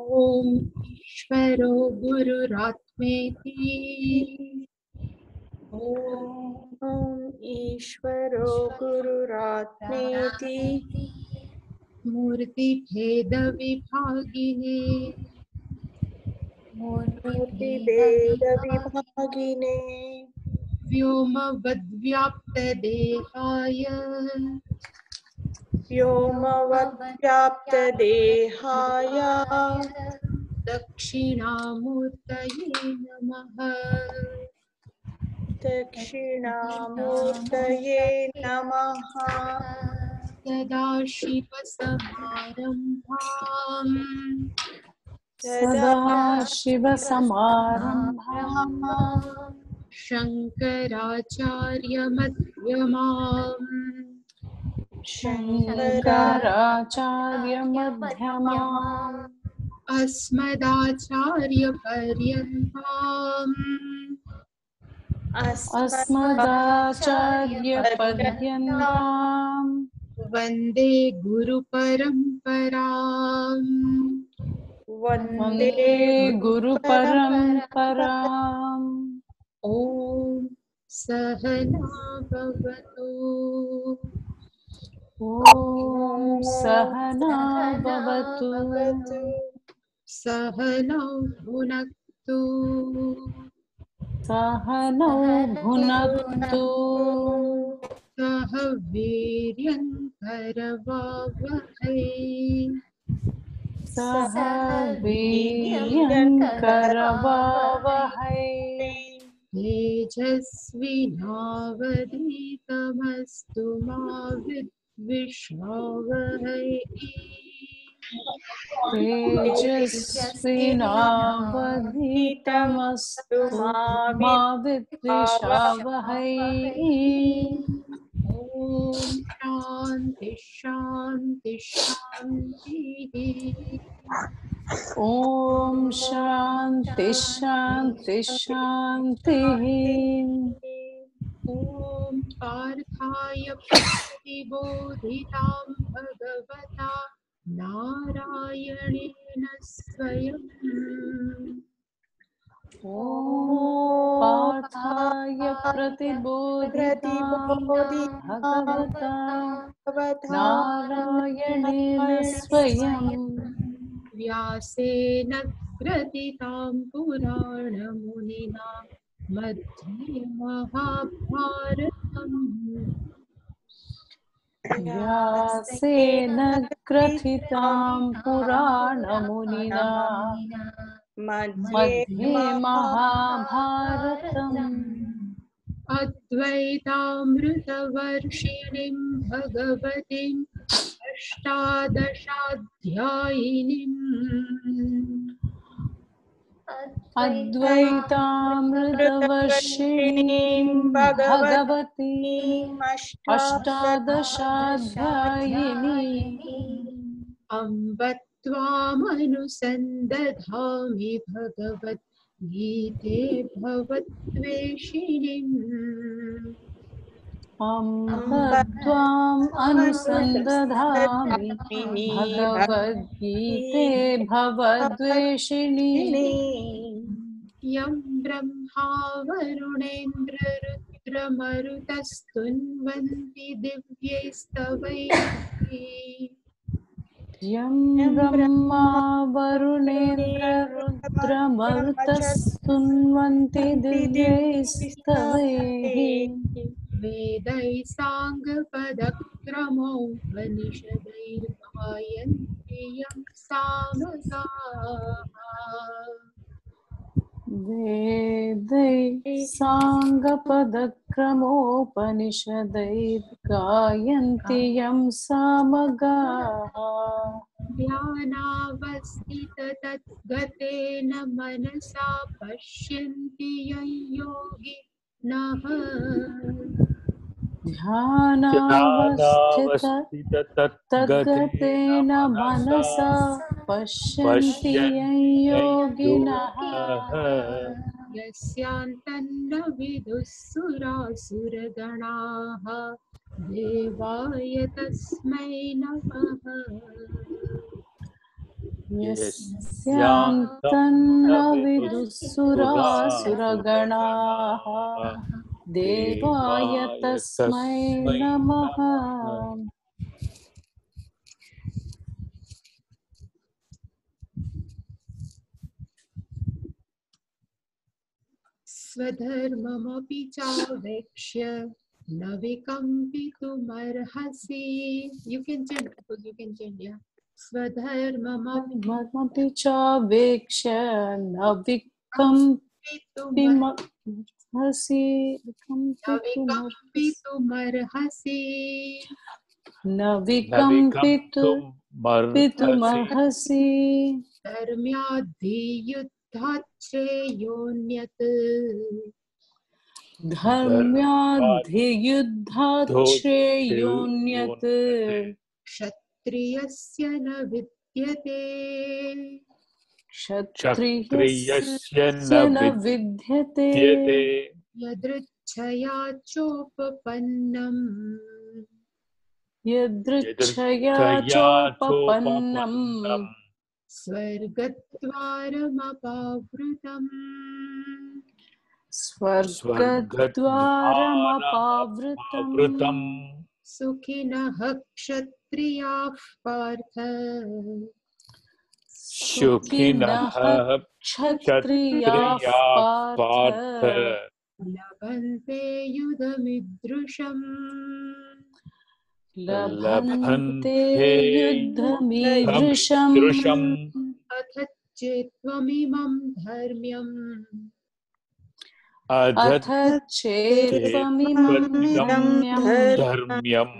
ओम ईश्वरो गुरुरात्मेति ओम ईश्वरो गुरुरात्मेति मूर्तिभेद विभागिने मूर्तिभेद विभागिने व्योमवद्व्याप्त देहाय व्योमवद्व्याप्त देहाय दक्षिणामूर्तये नमः। दक्षिणामूर्तये नमः। सदाशिवसमारम्भाम् सदाशिवसमारम्भाम् शङ्कराचार्यमध्यमाम् शङ्कराचार्यमध्यमाम् अस्मदाचार्यपर्यन्ताम् अस्मदाचार्यपर्यन्ताम् वन्दे गुरुपरम्पराम्। वन्दे गुरुपरम्पराम्। ॐ सहना भवतु। ॐ सहना भवतु। सहनौ भुनक्तु। सहनौ भुनक्तु। सह वीर्यङ्करवावहै। सह वीर्यङ्करवावहै। तेजस्विनावधीतमस्तु मा विद्विषावहै। तेजस्विनावधीतमस्तु मा विद्विषावहै। ॐ शान्ति शान्ति शान्तिः। ॐ शान्ति शान्ति शान्तिः। ॐ पार्थाय प्रतिबोधितां भगवता नारायणेन स्वयम्। ॐ पार्थाय प्रतिबोधितां भगवता नारायणेन स्वयं व्यासेन ग्रथितां पुराणमुनिना मध्ये महाभारतम्। व्यासेन ग्रथितां पुराणमुनिना मध्ये महाभारतम्। अद्वैतामृतवर्षिणीं भगवतीम् अष्टादशाध्यायिनीम् अद्वैतामृतवर्षिणीं भगवतीम् अष्टादशाध्यायिनीम् अम्ब त्वामनुसन्दधामि भगवद्गीते भवद्वेषिणीम्। अम्ब त्वाम् अनुसन्दधामि भगवद्गीते भवद्वेषिणी। यं ब्रह्मा वरुणेन्द्ररुद्रमरुतस्तुन्वन्ति दिव्यैस्तवैः। यं ब्रह्मा वरुणेन्द्ररुद्रमरुतस्तुन्वन्ति दिव्यैस्तवैः। वेदैः साङ्गपदक्रमोपनिषदैर्गायन्ति यं सामगाः। वेदैः साङ्गपदक्रमोपनिषदैर्गायन्ति यं सामगाः। ध्यानावस्थिततद्गतेन मनसा पश्यन्ति यं योगिनः। ध्यानावस्थिततद्गतेन मनसा पश्यन्ति यं योगिनः। यस्यान्तन्न विदुः सुरासुरगणाः देवाय तस्मै नमः। यस्यान्तन्न विदुःसुरासुरगणाः देवाय तस्मै नमः। स्वधर्ममपि चावेक्ष्य न विकम्पितुमर्हसि. You can chant, because you can chant, yeah. स्वधर्ममपि ममपि चावेक्ष्य न विकम्पितुमर्हसि न विकम्पितुमर्हसि धर्म्याद्धियुद्धात् श्रेयोऽन्यत् धर्म्याद्धियुद्धात् श्रेयोऽन्यत् क्षत्रियस्य न विद्यते. क्षत्रियस्य न विद्यते यदृच्छया चोपपन्नम् यदृच्छया चोपपन्नम् स्वर्गद्वारमपावृतम् स्वर्गद्वारमपावृतम् सुखिनः क्षत्रियाः पार्थ सुखिनः क्षत्रियाः पार्थ लभन्ते युधमीदृशम्. लभन्ते युद्धमीदृशम् अथ चेत्त्वमिमं धर्म्यम् अथ चेत्त्वमिमं धर्म्यम्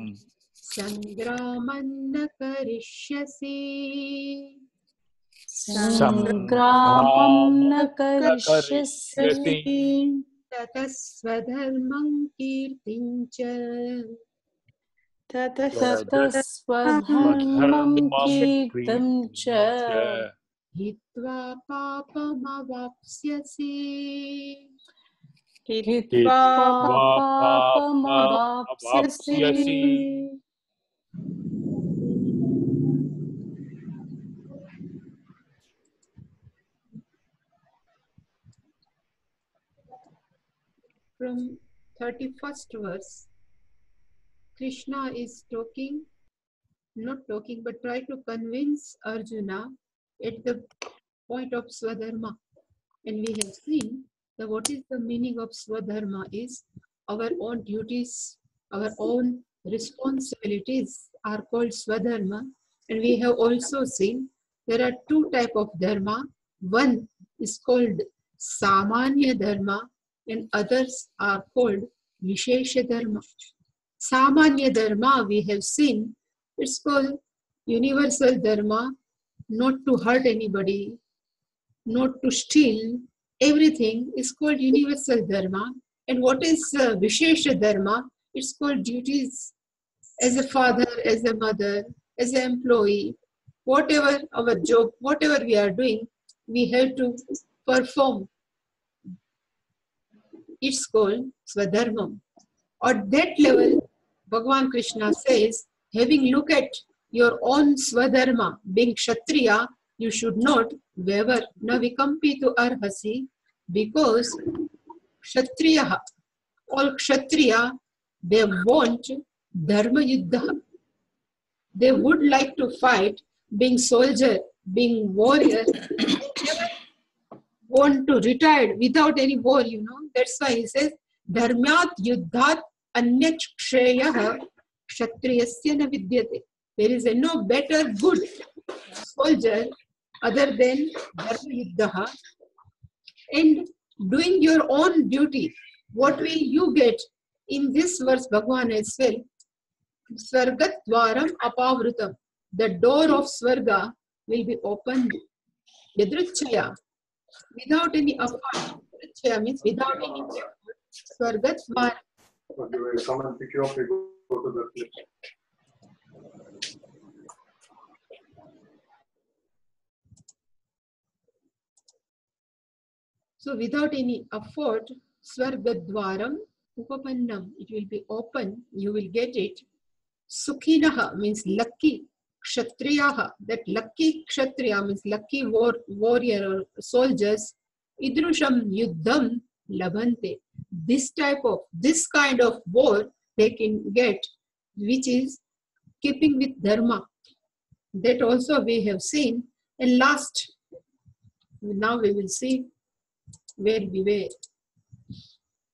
सङ्ग्रामन्न करिष्यसि. सङ्ग्रामं न करिष्यसि ततः स्वधर्मं कीर्तिं च ततः स्वधर्मं कीर्तिं च हित्वा पापमवाप्स्यसि. हित्वा पापमवाप्स्यसि From 31st verse, Krishna is not talking, but try to convince Arjuna at the point of Swadharma. And we have seen that what is the meaning of Swadharma is our own duties, our own responsibilities are called Swadharma. And we have also seen there are two types of dharma. One is called Samanya Dharma and others are called Vishesha Dharma. Samanya Dharma we have seen, it's called universal Dharma, not to hurt anybody, not to steal, everything is called universal Dharma. And what is Vishesha Dharma? It's called duties as a father, as a mother, as an employee, whatever our job, whatever we are doing, we have to perform. It's called Swadharmam. At that level, Bhagavan Krishna says, having looked at your own Swadharma, being Kshatriya, you should not waver, na vikampitu arhasi, because Kshatriya, all Kshatriya, they want Dharma Yuddha. They would like to fight, being soldier, being warrior, want to retire without any war, That's why he says, Dharmyat yuddhat anyat kshayah kshatriyasya na vidyate. There is no better good soldier other than Dharma Yuddha. And doing your own duty, what will you get? In this verse, Bhagavan has said, Swargat Dwaram Apavrutam. The door of Swarga will be opened. Yadrichaya. Without any effort. Yadrichaya means without any effort. Swargat Dwaram. Okay, someone pick you up, we go to the place. So without any effort, Swargadwaram Upapannam, it will be open, you will get it. Sukhinaha means lucky. kshatriyaha, that lucky kshatriya means lucky warrior or soldiers, idrusham yuddham labhante. This kind of war they can get, which is keeping with dharma. That also we have seen. And last, now we will see where we were.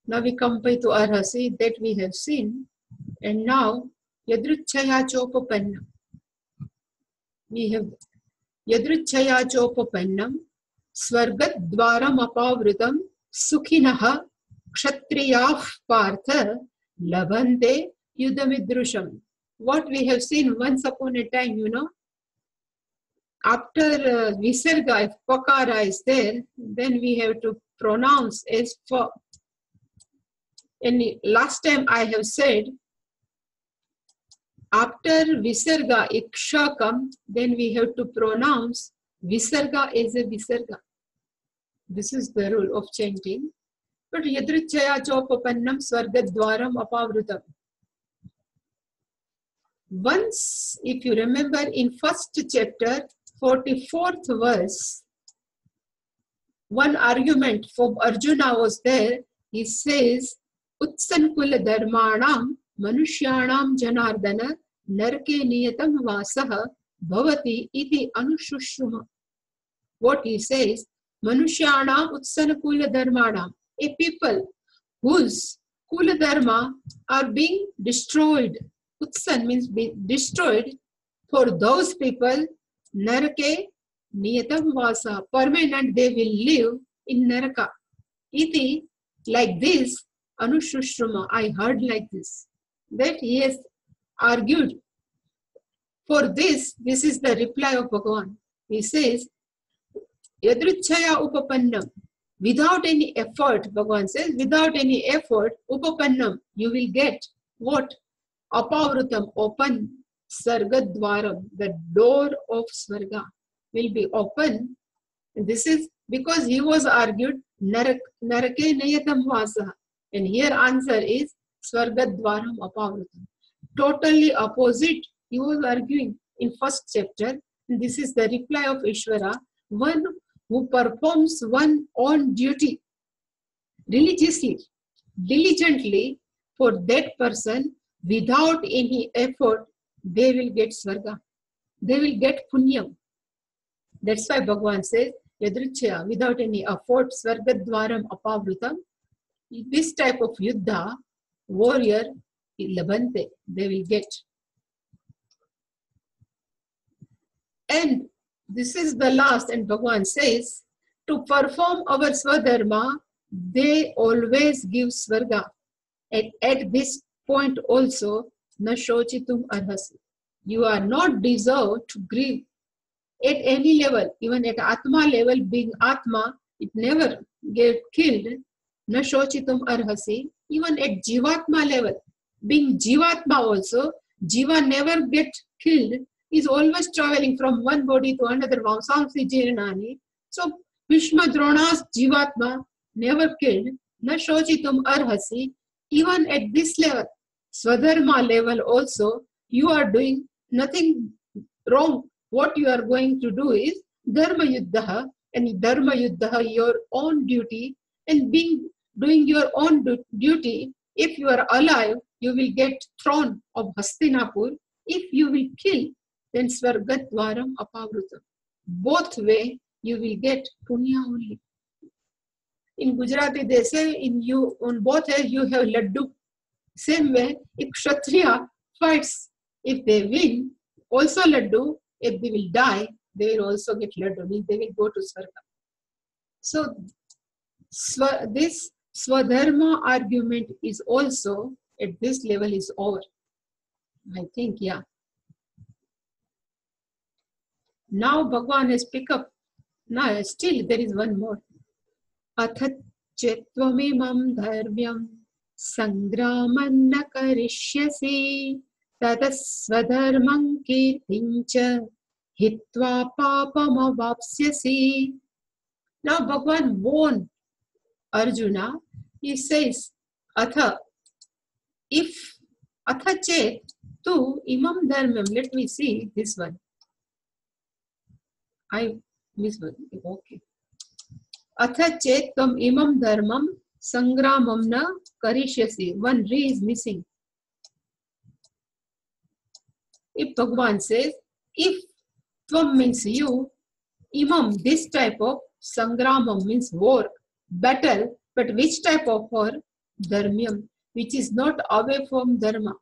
Now we come to arhasi, that we have seen. And now yadruchaya chopapannam. We have yadruchaya chopapannam swargat dwaram apavritam sukhinaha kshatriyah partha labhante yudhamidrusham. What we have seen once upon a time, after visarga, if pakara is there, then we have to pronounce as for. And last time I have said, after visarga ikshakam, then we have to pronounce visarga as a visarga. This is the rule of chanting. But yadrichaya chopapannam swargadwaram apavrutam. Once, if you remember, in first chapter, 44th verse, one argument for Arjuna was there. He says, Utsankula dharmanam manushyanam janardana narke niyatam vasaha bhavati iti anushushuma. What he says, manushyanam utsankula dharmanam, a people whose kula dharma are being destroyed. Utsan means be destroyed. For those people, narake niyatam vasa, permanent they will live in naraka. Iti, like this, anushrushruma, I heard like this. That he has argued. For this is the reply of Bhagavan. He says, yadrichaya upapannam, without any effort, Bhagavan says, without any effort, upapannam, you will get what? Apavrutam, open, sargadwaram, the door of Swarga will be open. And this is because he was argued, narake nayatam vasa. And here answer is Swargadwaram apavrutam. Totally opposite, he was arguing in first chapter. And this is the reply of Ishvara. One who performs one own duty religiously, diligently, for that person, without any effort, they will get Swarga. They will get Punyam. That's why Bhagavan says, Yadrichya, without any effort, Swargadwaram apavrutam. This type of Yuddha, warrior, labhante, they will get. And this is the last, and Bhagavan says, to perform our Swadharma, they always give Swarga. And at this point also, na shochitum arhasi. You are not deserved to grieve at any level, even at Atma level, being Atma, it never get killed. Na shochitum arhasi. Even at Jivatma level, being Jivatma also, Jiva never get killed, is always traveling from one body to another. Vamsamsi Jiranani. So Bhishma Drona's Jivatma never killed. Na shochitum arhasi. Even at this level, Swadharma level also, you are doing nothing wrong. What you are going to do is Dharma Yuddha, and Dharma Yuddha, your own duty, and doing your own duty. If you are alive, you will get throne of Hastinapur. If you will kill, then Swargadwaram apavrutam. Both way, you will get Punya only. In Gujarati, they say, on both ends you have laddu. Same way, if Kshatriya fights, if they win, also laddu. If they will die, they will also get laddu. They will go to Swarga. So, this Swadharma argument is also, at this level, is over. I think, yeah. Now Bhagavan has picked up. Now, still there is one more. Athat chetvamimam dharmyam sangramanna karishyasi tatasvadharmam kirtincha hitva papamavapsyasi. Now Bhagavan warned Arjuna. He says, Atha, if Atha chet, Tu imam dharmam. Let me see this one. I miss one. Okay. Atha chet tam imam dharmam sangramam na karishyasi. One re is missing. If Bhagavan says, if tvam means you, imam, this type of sangramam means war, battle, but which type of war? Dharmyam, which is not away from dharma.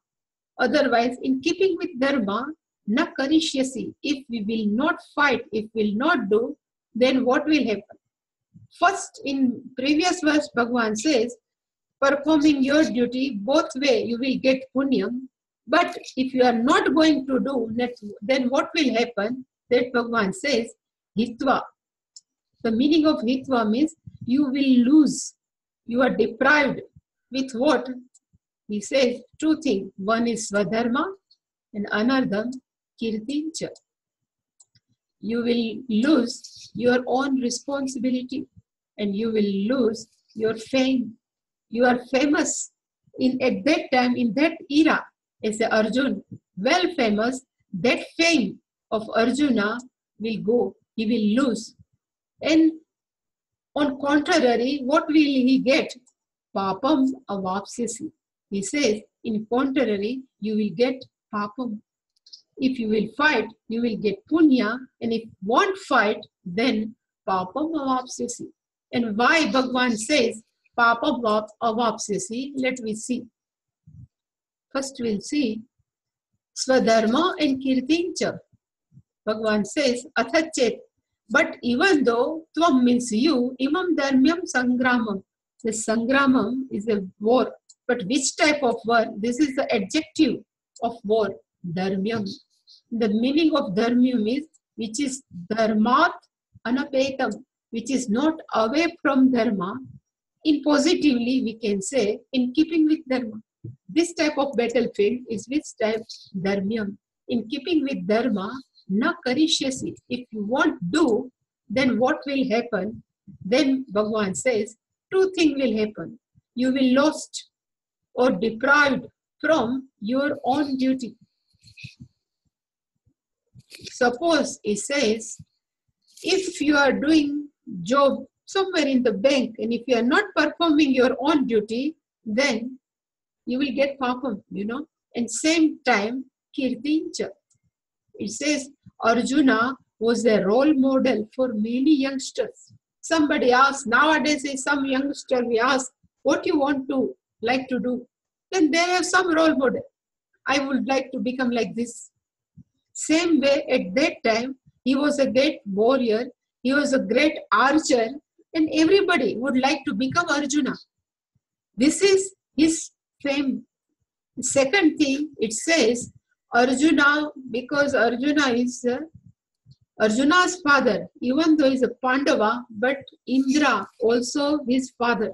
Otherwise, in keeping with dharma, na karishyasi. If we will not fight, if we will not do, then what will happen? First, in previous verse, Bhagavan says, performing your duty both way, you will get punyam. But if you are not going to do, then what will happen? That Bhagavan says, hitva. The meaning of hitva means you will lose. You are deprived. With what? He says two things. One is Swadharma and another Kirtincha. You will lose your own responsibility and you will lose your fame. You are famous at that time, in that era, as a Arjun, well famous. That fame of Arjuna will go. He will lose. And on contrary, what will he get? Papam avapsyasi. He says, in contrary, you will get papam. If you will fight, you will get punya, and if you won't fight, then papam avapsyasi. And why Bhagavan says papam avapsyasi? Let me see. First we'll see Swadharma and Kirtincha. Bhagavan says athachet. But even though tvam means you, imam dharmyam sangramam. The sangramam is a war. But which type of war? This is the adjective of war, dharmyam. The meaning of dharmyam is which is dharmat anapetam, which is not away from dharma. In positively, we can say in keeping with dharma. This type of battlefield is which type? Dharmyam. In keeping with dharma, na karishyasi. If you won't do, then what will happen? Then Bhagavan says, two things will happen. You will lost or deprived from your own duty. Suppose he says, if you are doing job somewhere in the bank and if you are not performing your own duty, then you will get papam, And same time, kirtincha. It says Arjuna was a role model for many youngsters. Somebody asked, nowadays some youngster we ask, what you want to like to do? Then they have some role model. I would like to become like this. Same way at that time, he was a great warrior, he was a great archer, and everybody would like to become Arjuna. This is his fame. Second thing, it says Arjuna, because Arjuna is Arjuna's father, even though he is a Pandava, but Indra also his father.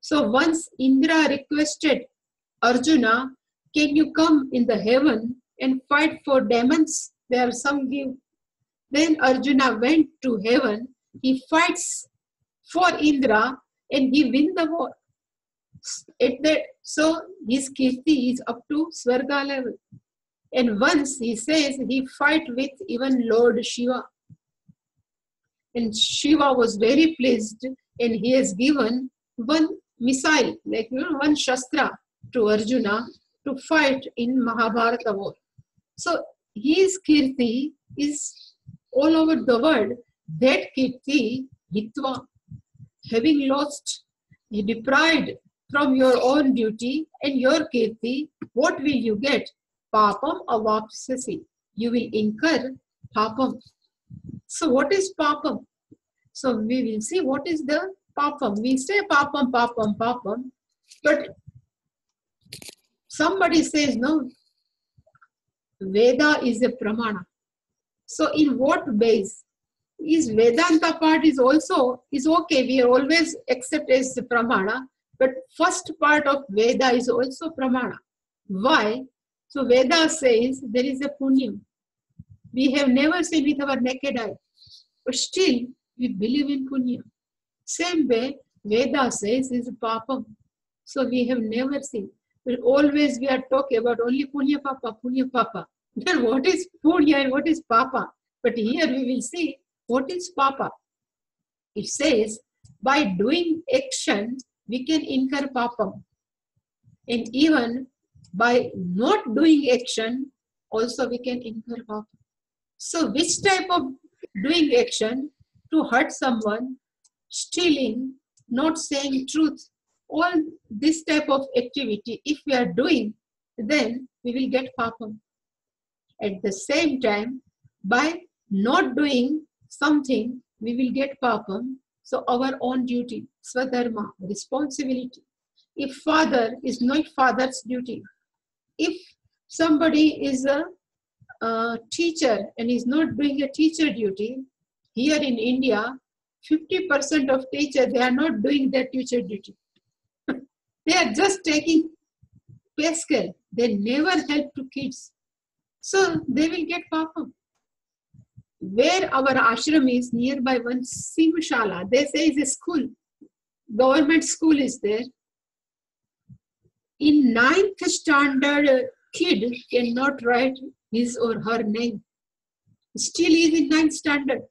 So once Indra requested Arjuna, can you come in the heaven and fight for demons? There are some give. Then Arjuna went to heaven. He fights for Indra and he wins the war. So his kirti is up to Swarga level. And once he says he fight with even Lord Shiva. And Shiva was very pleased and he has given one missile, one shastra to Arjuna to fight in Mahabharata war. So his kirti is all over the world. That kirti, hitva, having lost, deprived from your own duty and your kirti, what will you get? Papam avapsyasi. You will incur papam. So what is papam? So we will see what is the papam. We say papam, papam, papam. But somebody says, no, Veda is a pramana. So in what base? Is Vedanta part is okay. We always accept as the pramana. But first part of Veda is also pramana. Why? So Veda says there is a punyam. We have never seen with our naked eye. But still we believe in punyam. Same way Veda says is papam. So we have never seen. But always we are talking about only Punya Papa, Punya Papa. Then what is Punya and what is Papa? But here we will see what is Papa. It says, by doing action, we can incur Papam. And even by not doing action, also we can incur Papam. So which type of doing action? To hurt someone, stealing, not saying truth, all this type of activity, if we are doing, then we will get Papam. At the same time, by not doing something, we will get Papam. So our own duty, Swadharma, responsibility. If father is not father's duty, if somebody is a teacher and is not doing a teacher duty, here in India, 50% of teachers, they are not doing their teacher duty. They are just taking pay scale. They never help to kids. So they will get Papam. Where our ashram is, nearby one Simshala, they say is a school. Government school is there. In 9th standard, kid cannot write his or her name. Still is in 9th standard.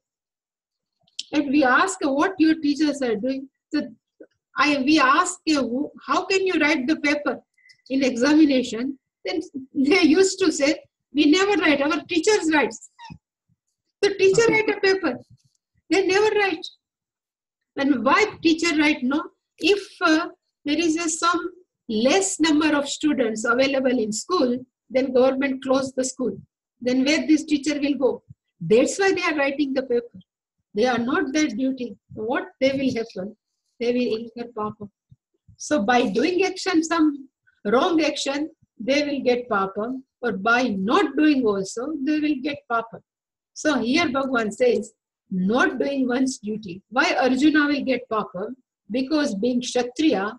And we ask what your teachers are doing. So we ask how can you write the paper in examination? Then they used to say, we never write, our teachers write. The teacher write a paper. They never write. And why teacher write? No, if there is some less number of students available in school, then government close the school. Then where this teacher will go? That's why they are writing the paper. They are not their duty. What they will happen? They will incur Papam. So by doing action, some wrong action, they will get Papam. Or by not doing also, they will get Papam. So here Bhagavan says, not doing one's duty. Why Arjuna will get Papam? Because being Kshatriya,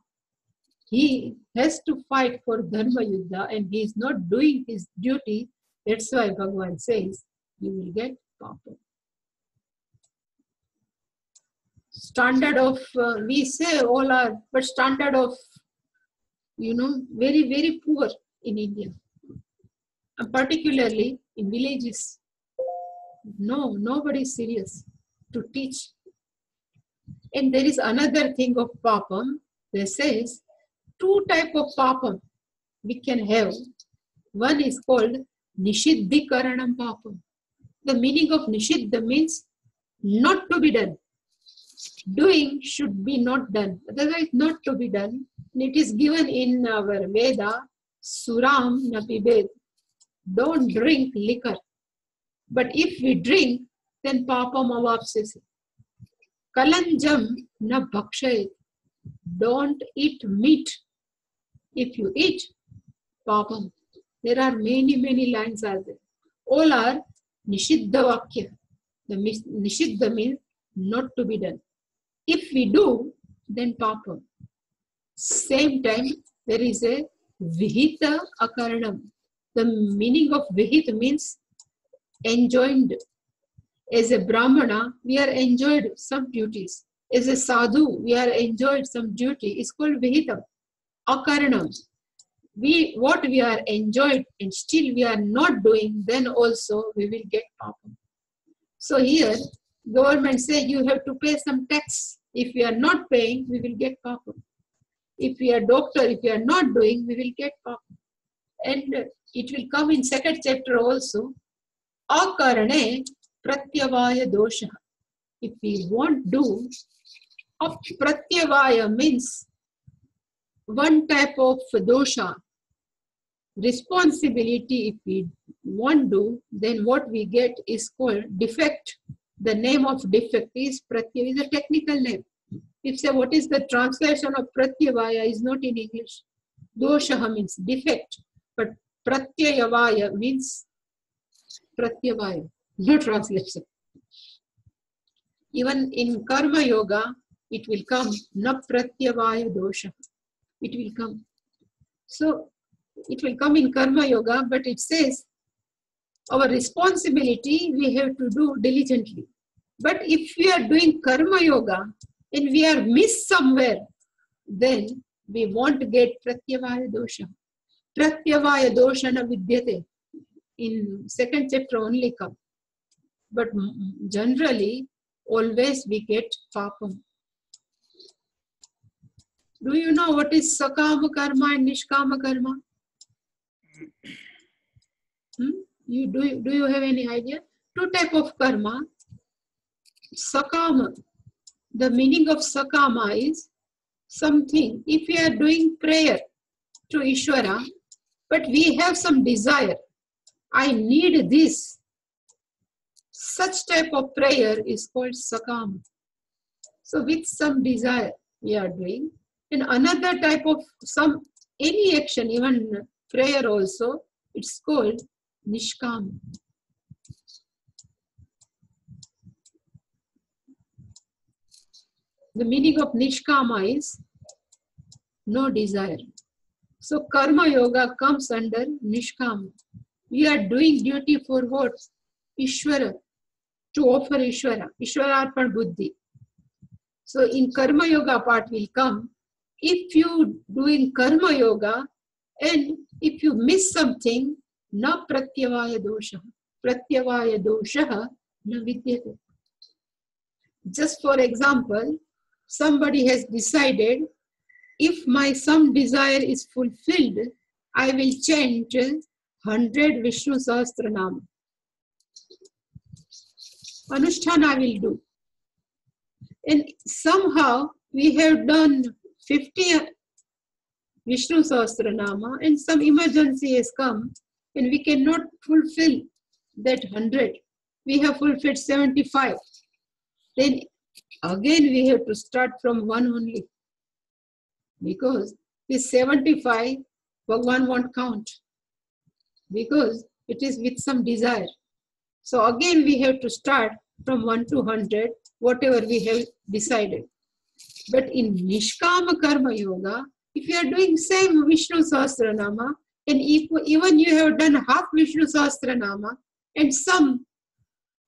he has to fight for Dharma Yuddha and he is not doing his duty. That's why Bhagavan says, you will get Papam. Standard of, we say all are, but standard of, very, very poor in India. And particularly in villages. No, nobody is serious to teach. And there is another thing of Papam. They says, 2 types of Papam we can have. One is called Nishiddhikaranam Papam. The meaning of Nishiddha means not to be done. Doing should be not done. Otherwise, not to be done. And it is given in our Veda, Suram na pibed. Don't drink liquor. But if we drink, then Papam avapsese. Kalanjam na bhakshayet. Don't eat meat. If you eat, Papam. There are many, many lines are there. All are Nishiddha Vakya. The Nishiddha means not to be done. If we do, then Papam. Same time, there is a Vihita Akaranam. The meaning of Vihita means enjoined. As a Brahmana, we are enjoyed some duties. As a Sadhu, we are enjoyed some duty. It's called Vihita Akaranam. What we are enjoyed and still we are not doing, then also we will get Papam. So here, government say you have to pay some tax. If we are not paying, we will get Papam. If we are doctor, if we are not doing, we will get Papam. And it will come in 2nd chapter also. Akarane pratyavaya dosha. If we won't do, pratyavaya means one type of dosha. Responsibility, if we won't do, then what we get is called defect. The name of defect is pratyavaya, is a technical name. If say what is the translation of pratyavaya is not in English. Dosha means defect, but pratyavaya means pratyavaya, no translation. Even in karma yoga, it will come na pratyavaya dosha. It will come. So it will come in karma yoga, but it says our responsibility we have to do diligently. But if we are doing karma yoga and we are missed somewhere, then we won't get pratyavaya dosha. Pratyavaya doshana vidyate. In second chapter only come. But generally, always we get papam. Do you know what is sakama karma and nishkama karma? Do you have any idea? Two type of karma. Sakama. The meaning of sakama is something. If we are doing prayer to Ishvara, but we have some desire, I need this. Such type of prayer is called sakama. So with some desire we are doing. And another type of any action, even prayer also, it's called nishkama. The meaning of nishkama is no desire. So karma yoga comes under nishkama. We are doing duty for what? Ishvara. To offer Ishvara. Ishvara arpan buddhi. So in karma yoga part will come. If you doing karma yoga and if you miss something, na pratyavaya dosha. Pratyavaya dosha na vidyate. Just for example, somebody has decided, if my some desire is fulfilled, I will chant 100 Vishnu Sahasranama. Anushthan I will do. And somehow we have done 50 Vishnu Sahasranama and some emergency has come and we cannot fulfill that 100. We have fulfilled 75. Then again we have to start from one only. Because this 75, Bhagavan won't count. Because it is with some desire. So again we have to start from 1 to 100, whatever we have decided. But in Nishkama Karma Yoga, if you are doing same Vishnu Sahasranama, and even you have done half Vishnu Sahasranama, and some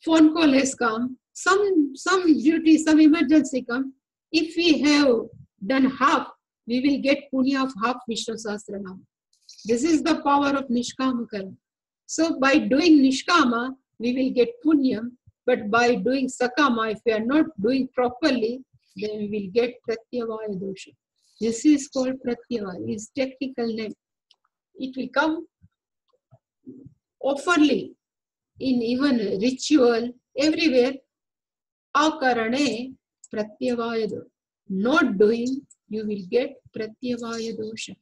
phone call has come, some duty, some emergency come, if we have done half, we will get punya of half Vishnu Sahasranama. This is the power of Nishkama Karma. So by doing Nishkama, we will get punya, but by doing Sakama, if we are not doing properly, then we will get Pratyavaya dosha. This is called Pratyavaya, is technical name. It will come oftenly in even ritual, everywhere. Akarane Pratyavaya dosha. Not doing, you will get Pratyavaya dosha.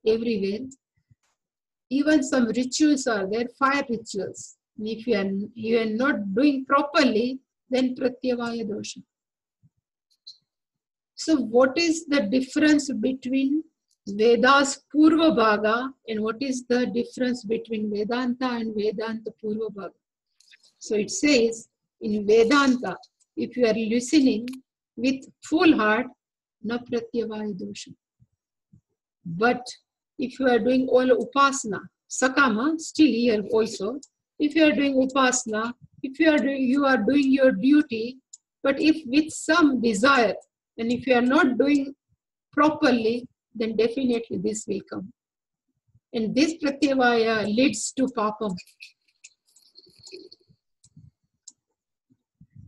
Everywhere. Even some rituals are there, fire rituals. If you are not doing properly, then Pratyavaya dosha. So what is the difference between Veda's Purva Bhaga and what is the difference between Vedanta and Vedanta Purva Bhaga? So it says in Vedanta, if you are listening with full heart, na Pratyavaya dosha. But if you are doing all Upasana, Sakama, still here also, if you are doing Upasana, if you are doing your duty, but if with some desire, and if you are not doing properly, then definitely this will come. And this Pratyavaya leads to Papam.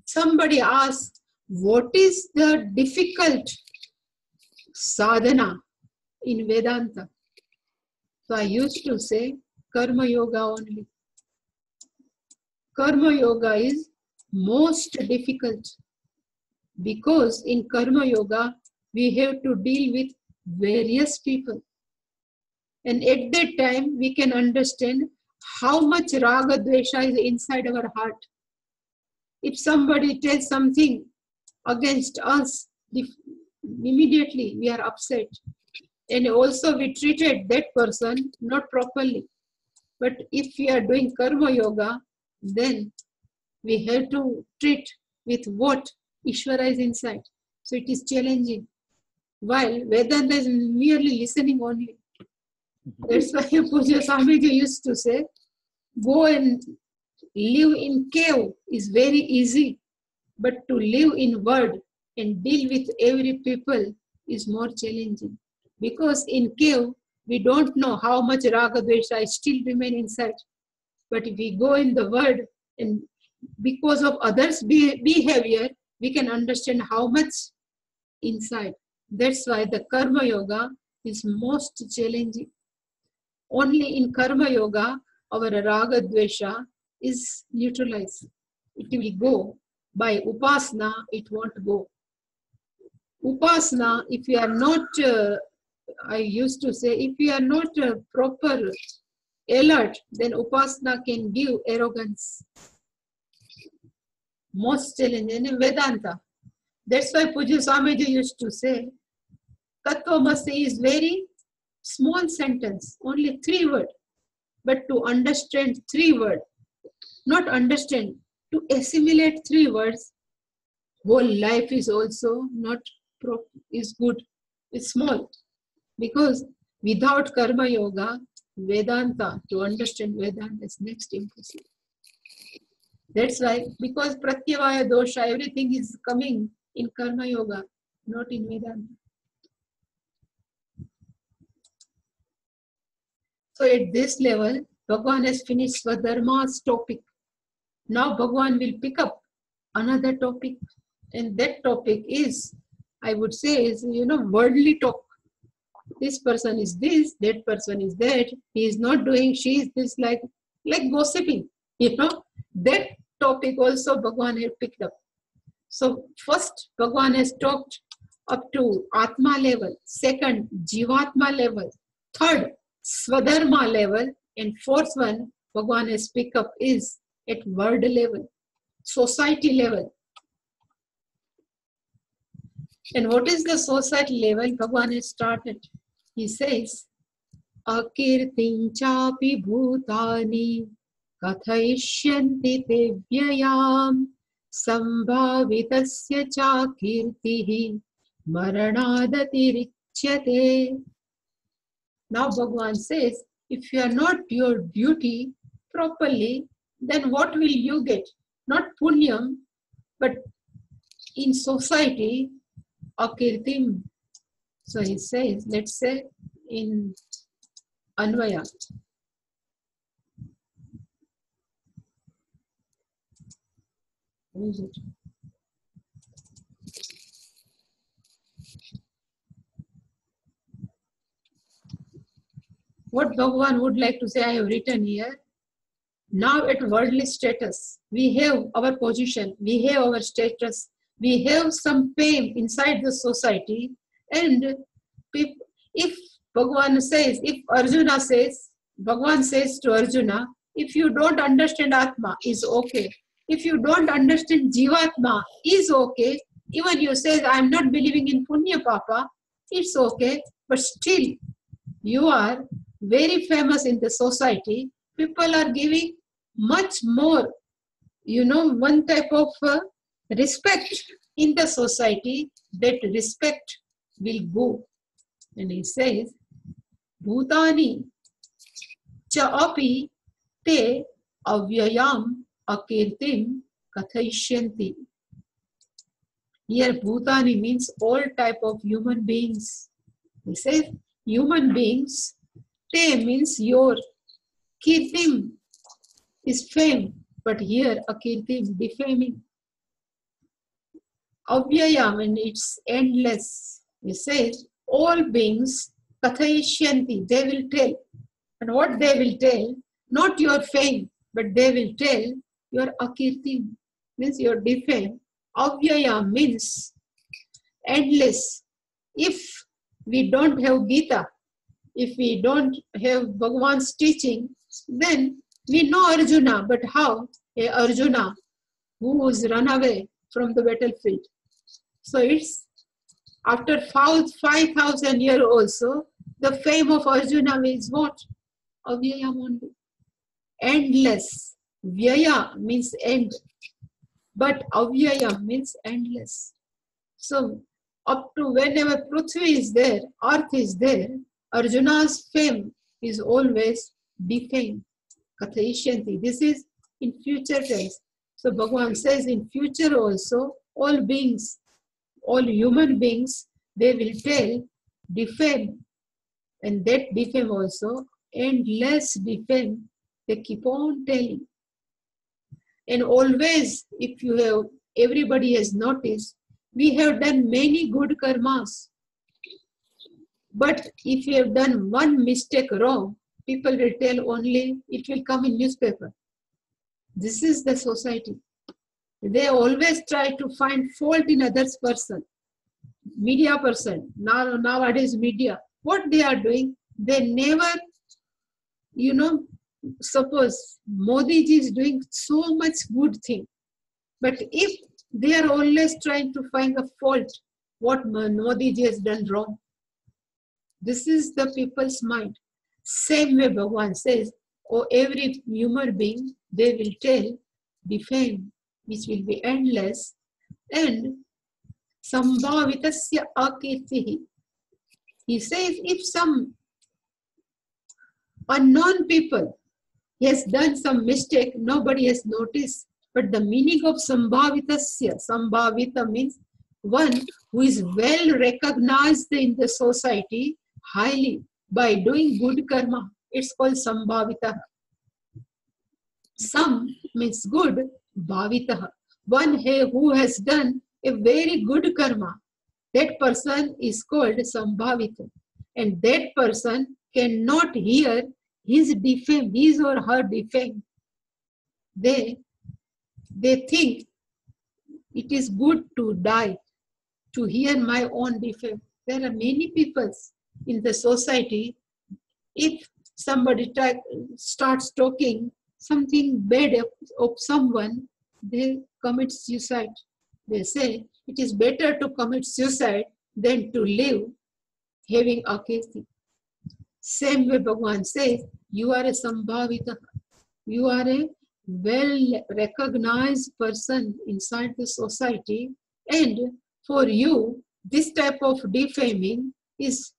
Somebody asks, what is the difficult sadhana in Vedanta? So I used to say Karma Yoga only. Karma Yoga is most difficult because in Karma Yoga we have to deal with various people. And at that time we can understand how much Raga Dvesha is inside our heart. If somebody tells something against us, immediately we are upset. And also we treated that person not properly. But if we are doing Karma Yoga, then we have to treat with what Ishvara is inside. So it is challenging. While Vedanta is merely listening only. That's why Pujya Swamiji used to say, go and live in cave is very easy, but to live in world and deal with every people is more challenging. Because in cave, we don't know how much raga dvesha still remain inside. But if we go in the word, and because of others' behavior, we can understand how much inside. That's why the karma yoga is most challenging. Only in karma yoga, our raga dvesha is neutralized. It will go. By upasana, it won't go. Upasana, if you are not, I used to say, if you are not proper alert, then upasana can give arrogance. Most challenging in Vedanta. That's why Pujya Swamiji used to say, Tattvamasi is very small sentence, only 3 words. But to understand 3 words, not understand, to assimilate 3 words, whole life is also not is good. It's small. Because without karma yoga, Vedanta, to understand Vedanta is next impossible. That's why, because pratyavaya dosha, everything is coming in karma yoga, not in Vedanta. So at this level, Bhagavan has finished Swadharma's topic. Now Bhagavan will pick up another topic. And that topic is, I would say, is, worldly talk. This person is this, that person is that, he is not doing, she is this, like gossiping. That topic also Bhagavan had picked up. So first, Bhagavan has talked up to Atma level, second, Jivatma level, third, Swadharma level, and fourth one, Bhagavan has picked up is at world level, society level. And what is the society level? Bhagavan has started. He says, Akirtin chapi bhutani kathayishyanti te vyayam sambhavitasya cha kirtihi maranadatirichyate. Now Bhagavan says, if you are not your duty properly, then what will you get? Not punyam, but in society, akirtim. So he says, let's say in Anvaya. Where is it? What Bhagavan would like to say, I have written here. Now at worldly status, we have our position, we have our status, we have some fame inside the society. And if Bhagavan says, if Arjuna says, Bhagavan says to Arjuna, if you don't understand Atma, is okay. If you don't understand Jivatma, is okay. Even you say, I am not believing in Punya Papa, it's okay. But still, you are very famous in the society. People are giving much more, one type of respect in the society. That respect will go. And he says, Bhutani cha api te avyayam akirtim kathayishyanti. Here Bhutani means all type of human beings. He says human beings, te means your, kirtim is fame, but here akirtim, defaming. Avyayam, and it's endless. He says all beings kathayishyanti, they will tell. And what they will tell, not your fame, but they will tell your akirtim, means your defame. Avyaya means endless. If we don't have Gita, if we don't have Bhagavan's teaching, then we know Arjuna, but how? Arjuna who was run away from the battlefield. So it's after 5,000 years also, the fame of Arjuna is what? Avyayam only. Endless. Vyaya means end. But avyayam means endless. So up to whenever Prithvi is there, Earth is there, Arjuna's fame is always defamed. Kathayishyanti. This is in future tense. So Bhagavan says in future also, all beings, all human beings, they will tell, defame And that defame also, endless defame, they keep on telling. And always, if you have, everybody has noticed, we have done many good karmas. But if you have done one mistake wrong, people will tell only, it will come in newspaper. This is the society. They always try to find fault in others person. Media person, nowadays media, what they are doing, they never, suppose Modi ji is doing so much good thing. But if they are always trying to find a fault, what Modi ji has done wrong. This is the people's mind. Same way Bhagavan says, oh, every human being, they will tell, defame, which will be endless, and sambhavitasya akirtihi. He says, if some unknown people has done some mistake, nobody has noticed. But the meaning of sambhavitasya, sambhavita means one who is well recognized in the society highly by doing good karma. It's called sambhavita. Sam means good, bhavita. One who has done a very good karma. That person is called sambhavita. And that person cannot hear his defame, his or her defame. They think it is good to die, to hear my own defame. There are many people in the society, if somebody starts talking something bad of someone, they commit suicide. They say it is better to commit suicide than to live having akirti. Same way Bhagavan says, you are a sambhavita. You are a well recognized person inside the society, and for you, this type of defaming is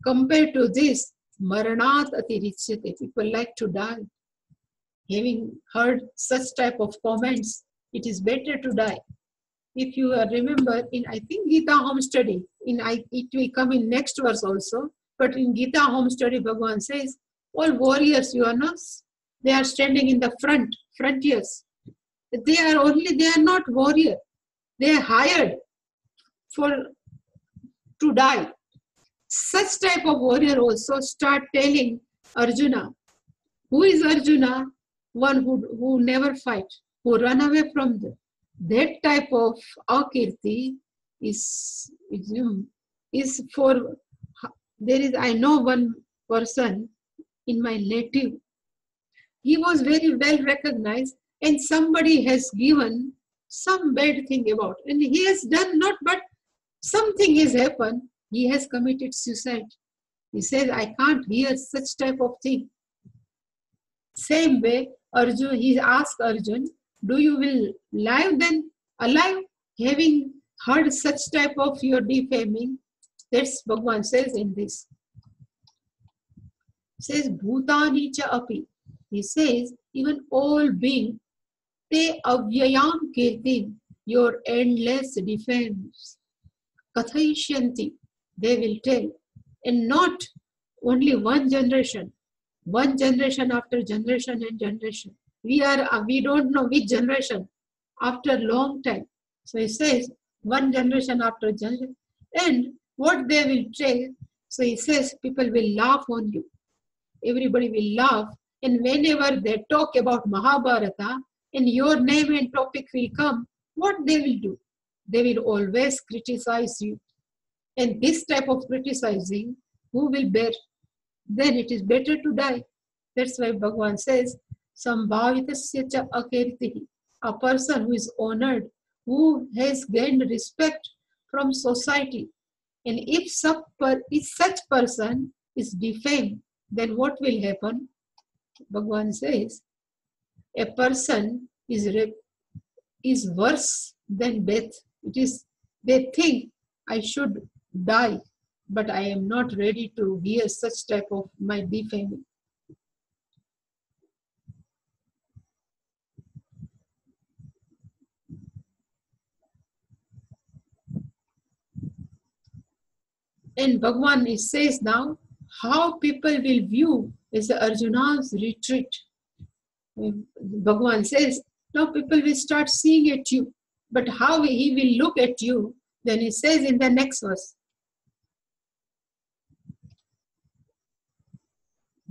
compared to this, maranat atirichyate. People like to die. Having heard such type of comments, it is better to die. If you remember, in I think Gita home study, it will come in next verse also, but in Gita home study, Bhagavan says, all warriors, you are not, they are standing in the frontiers. They are not warrior. They are hired to die. Such type of warrior also start telling Arjuna. Who is Arjuna? One who never fight, who run away from that type of akirti is for, I know one person in my native, he was very well recognized, and somebody has given some bad thing about, and he has done not, but something has happened, he has committed suicide. He says, I can't hear such type of thing. Same way, Arjun, he asked Arjun, do you will live then alive, having heard such type of your defaming? That's Bhagavan says in this. Says bhutani cha api. He says even all being te avyayam kirtim, your endless defames. Kathayishyanti, they will tell, and not only one generation after generation and generation. We don't know which generation after long time. So he says one generation after generation, and what they will say. So he says people will laugh on you. Everybody will laugh, and whenever they talk about Mahabharata and your name and topic will come, what they will do? They will always criticize you. And this type of criticizing, who will bear? Then it is better to die. That's why Bhagavan says, Sambhavitasya cha akirtihi. A person who is honored, who has gained respect from society. And if such person is defamed, then what will happen? Bhagavan says, a person is worse than death. They think I should die, but I am not ready to hear such type of my defaming. And Bhagwan says now how people will view is Arjuna's retreat. Bhagwan says, now people will start seeing at you. But how he will look at you, then he says in the next verse,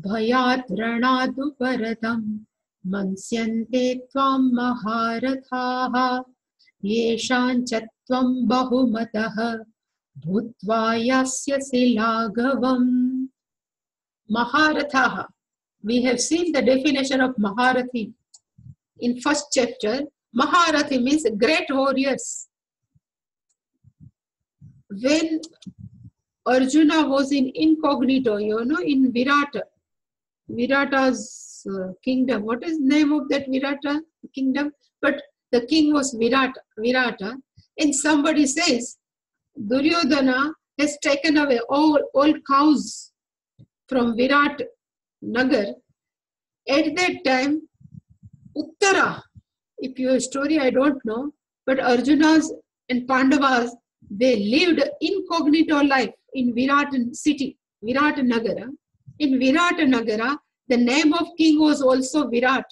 Bhayat ranadu paradam mansyante tvam maharathaha yeshan chatvam bahumataha bhutva yasyasi laghavam. Maharathaha. We have seen the definition of Maharathi in first chapter. Maharathi means great warriors. When Arjuna was in incognito, in Virata's kingdom. What is the name of that Virata kingdom? But the king was Virata. And somebody says, Duryodhana has taken away all cows from Virat Nagar. At that time, Uttara, if your story I don't know, but Arjuna's and Pandavas, they lived incognito life in Virat city, Virat Nagara. In Virat Nagara, the name of king was also Virat.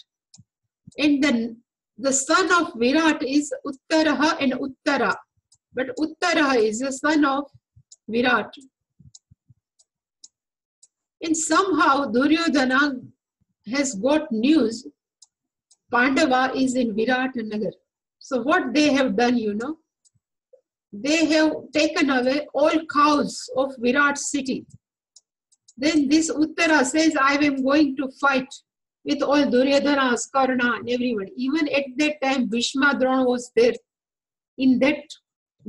And then the son of Virat is Uttaraha and Uttara. But Uttaraha is the son of Virat. And somehow Duryodhana has got news Pandava is in Virat Nagar. So what they have done, they have taken away all cows of Virat city. Then this Uttara says, I am going to fight with all Duryodhana's, Karna and everyone. Even at that time, Bhishma Drona was there in that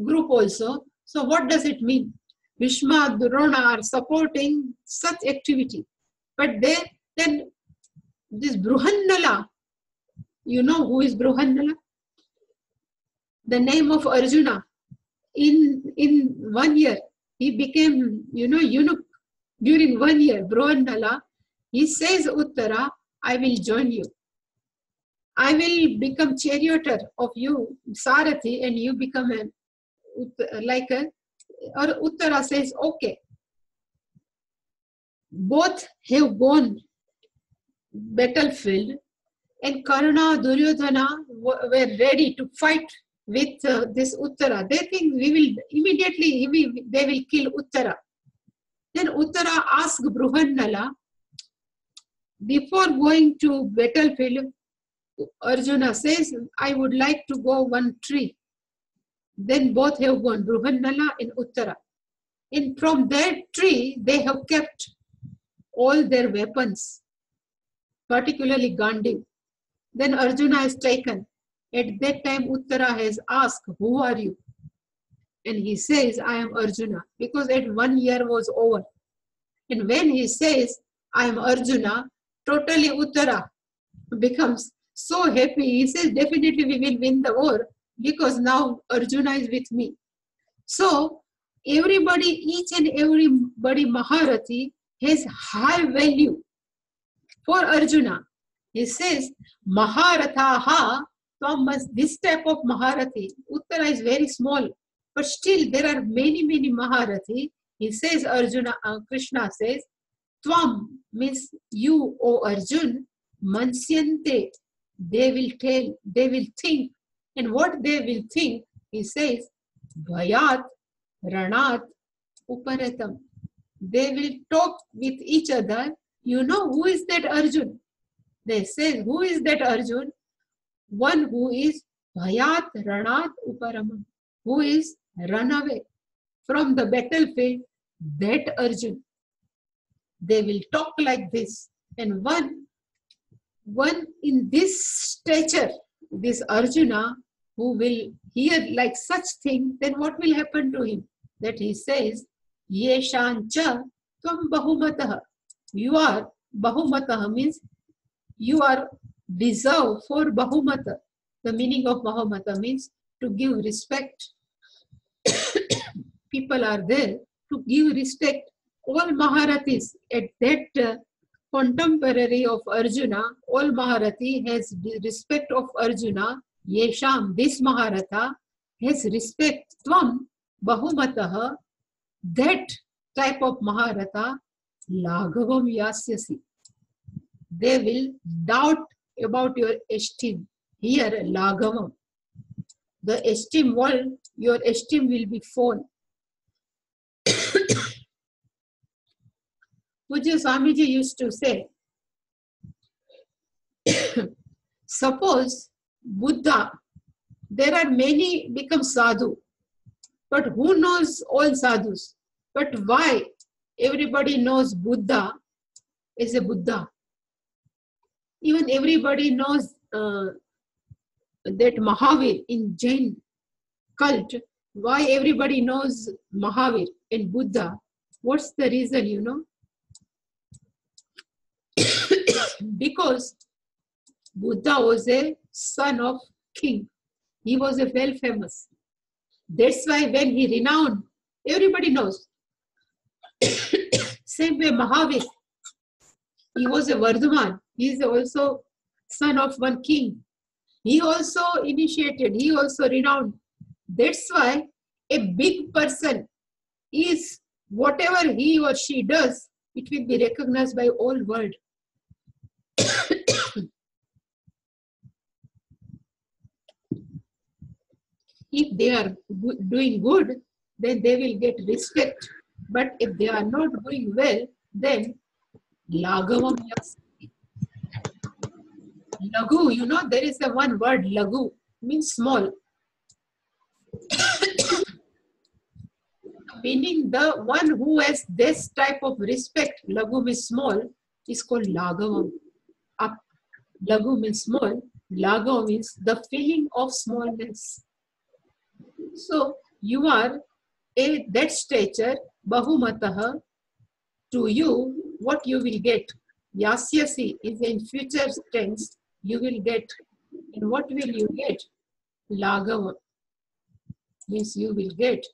group also. So what does it mean? Bhishma Drona are supporting such activity. But then this Bruhannala, you know who is Bruhannala? The name of Arjuna. In 1 year, he became, eunuch. During 1 year, Bruhannala, he says, Uttara, I will join you. I will become charioteer of you, Sarathi, and you become or Uttara says, okay. Both have gone battlefield, and Karna, Duryodhana were ready to fight with this Uttara. They think they will kill Uttara. Then Uttara asked Bruhannala, before going to battlefield, Arjuna says, I would like to go one tree. Then both have gone, Bruhannala and Uttara. And from that tree, they have kept all their weapons, particularly Gandiv. Then Arjuna is taken. At that time, Uttara has asked, who are you? And he says, I am Arjuna, because at 1 year was over. And when he says, I am Arjuna, totally Uttara becomes so happy. He says, definitely we will win the war, because now Arjuna is with me. So, each and everybody Maharathi has high value for Arjuna. He says, Maharathaha, this type of Maharathi, Uttara is very small, but still there are many Maharathi. He says, Krishna says, Tvam means you, O Arjun, mansyante, they will think. And what they will think, he says, Bhayat, Ranat, Uparatam. They will talk with each other. You know who is that Arjun? They say, who is that Arjun? One who is Bhayat, Ranat, Uparamam. Who is run away from the battlefield, that Arjun. They will talk like this. And one in this stature, this Arjuna, who will hear like such thing, then what will happen to him? That he says, Yeshancha tvam bahumataha. You are, bahumataha means you are deserved for bahumata. The meaning of bahumata means to give respect. People are there to give respect. All Maharathis at that contemporary of Arjuna, all Maharathi has the respect of Arjuna. Yesham, this Maharatha, has respect. Tvam bahumataha, that type of Maharatha, Laghavam yasyasi. They will doubt about your esteem. Here, Laghavam. The esteem world, your esteem will be fall. Pujya Swamiji used to say, suppose Buddha, there are many become sadhu, but who knows all sadhus? But why everybody knows Buddha is a Buddha? Even everybody knows that Mahavir in Jain cult. Why everybody knows Mahavir and Buddha? What's the reason, you know? Because Buddha was a son of king. He was a well famous. That's why when he renowned, everybody knows. Same way Mahavir, he was a Vardhaman. He is also son of one king. He also initiated, he also renowned. That's why a big person is, whatever he or she does, it will be recognized by all world. If they are doing good, then they will get respect. But if they are not doing well, then Laghavam yasati. Lagu, you know, there is a one word, lagu, means small. Meaning the one who has this type of respect, lagu means small, is called Laghavam. Up. Lagu means small, Laghavam means the feeling of smallness. So you are that stature, Bahumataha, to you, what you will get. Yasyasi is in future tense, you will get. And what will you get? Laghavam means you will get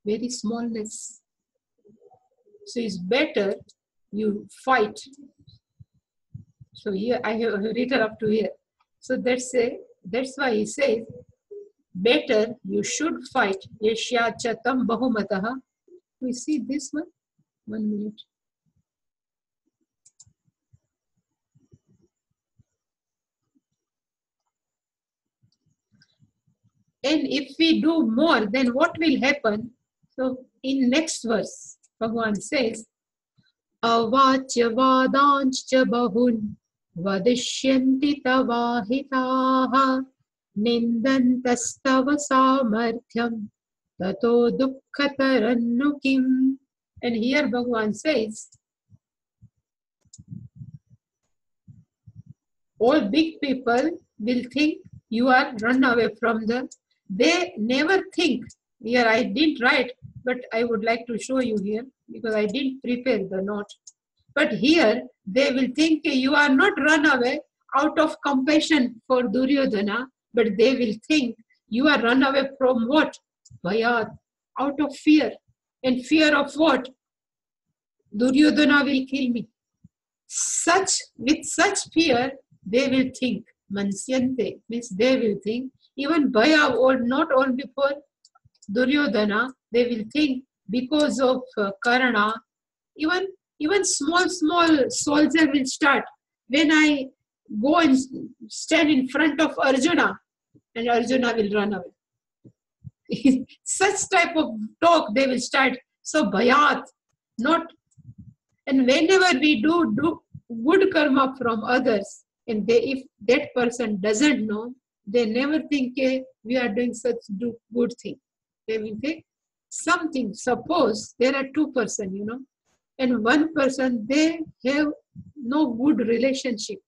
very smallness. So it's better you fight. So here I have written up to here. So that's why he says, better you should fight. Yashya chatam bahumataha. We see this one. 1 minute. And if we do more, then what will happen? So in next verse, Bhagavan says, Avachya vadancha bahun vadishyanti tavahitaha nindantastava samarthyam tato dukkatarannukim. And here Bhagavan says, all big people will think you are run away from them. They never think. Here I didn't write, but I would like to show you here because I didn't prepare the note. But here they will think you are not run away out of compassion for Duryodhana, but they will think you are run away from what? Bhayat, out of fear. And fear of what? Duryodhana will kill me. With such fear, they will think. Mansyante means they will think. Even Bhaya, or not only for Duryodhana, they will think because of Karna. Even small soldier will start. When I go and stand in front of Arjuna, and Arjuna will run away. Such type of talk they will start. So Bhayat, not. And whenever we do good karma from others, and if that person doesn't know, they never think we are doing such good thing. They will think something. Suppose there are two persons, you know, and one person, they have no good relationship.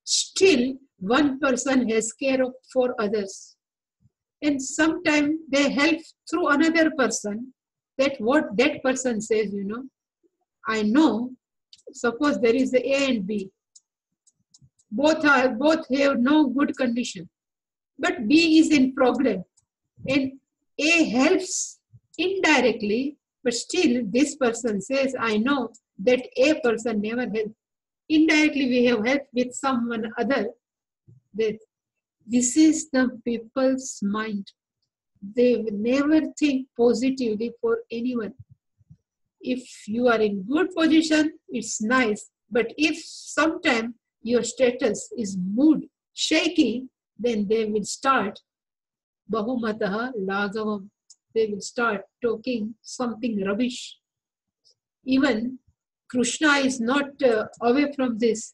Still, one person has care for others. And sometimes they help through another person, that what that person says, you know, I know, suppose there is a A and B. Both have no good condition. But B is in problem. And A helps indirectly, but still this person says, I know that A person never helped. Indirectly we have helped with someone other. That this is the people's mind. They never think positively for anyone. If you are in good position, it's nice. But if sometime your status is mood shaky, then they will start bahumataha lagavam. They will start talking something rubbish. Even Krishna is not away from this.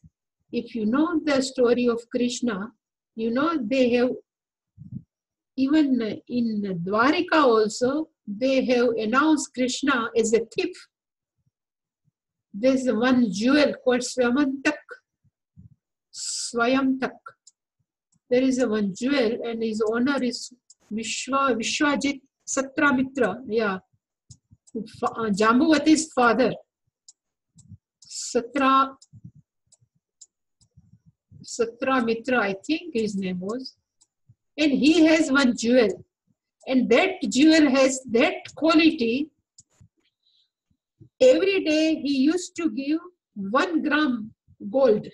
If you know the story of Krishna, you know they have, even in Dwarika also, they have announced Krishna as a thief. There's one jewel called Swayamtak. Swayamtak. There is a one jewel and his owner is Vishwajit Satramitra. Yeah. Jambuvati's father. Satramitra, I think his name was. And he has one jewel. And that jewel has that quality. Every day he used to give 1 gram gold.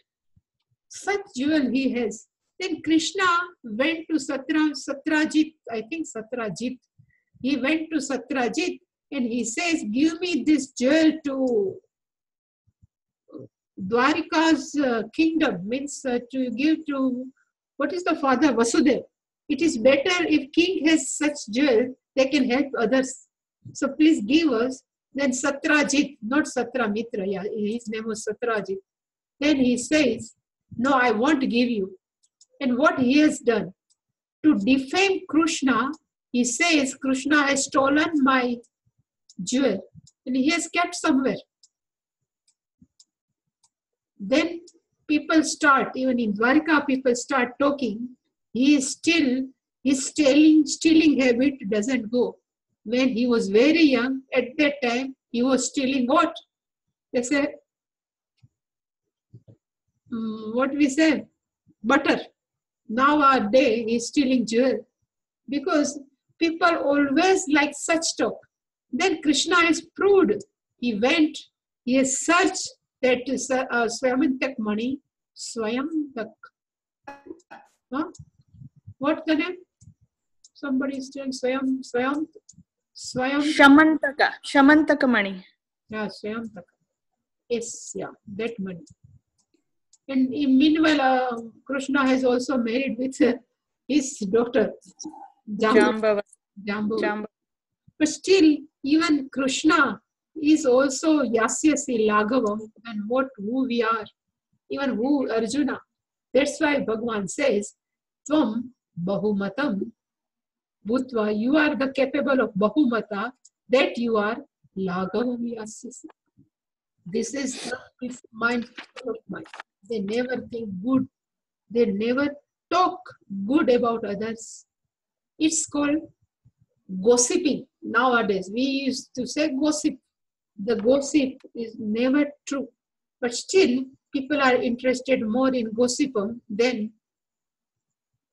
Such jewel he has. Then Krishna went to Satrajit, I think Satrajit. He went to Satrajit and he says, give me this jewel to Dwarika's kingdom, means to give to, what is the father? Vasudev. It is better if king has such jewel, they can help others. So please give us. Then Satrajit, not Satramitra, yeah, his name was Satrajit. Then he says, no, I won't give you. And what he has done, to defame Krishna, he says Krishna has stolen my jewel and he has kept somewhere. Then people start, even in Dwarika, people start talking. His stealing habit doesn't go. When he was very young, at that time, he was stealing what? They say, what we say? Butter. Nowadays, he's stealing jewel. Because people always like such talk. Then Krishna has proved. He went, he has searched that Swayamtak money. Swayamtak. Huh? What's the name? Somebody is saying Swayam. Shamantaka money. Yeah, Swayamtak. Yes, yeah, that money. And meanwhile, Krishna has also married with his daughter, Jambavati. But still, even Krishna is also Yasyasi Laghavam, and who we are, even who Arjuna. That's why Bhagavan says, Tvam Bahumatam Bhutva, you are the capable of Bahumata, that you are Laghavam Yasyasi. This is the mind of mind. They never think good. They never talk good about others. It's called gossiping. Nowadays, we used to say gossip. The gossip is never true. But still, people are interested more in gossipum than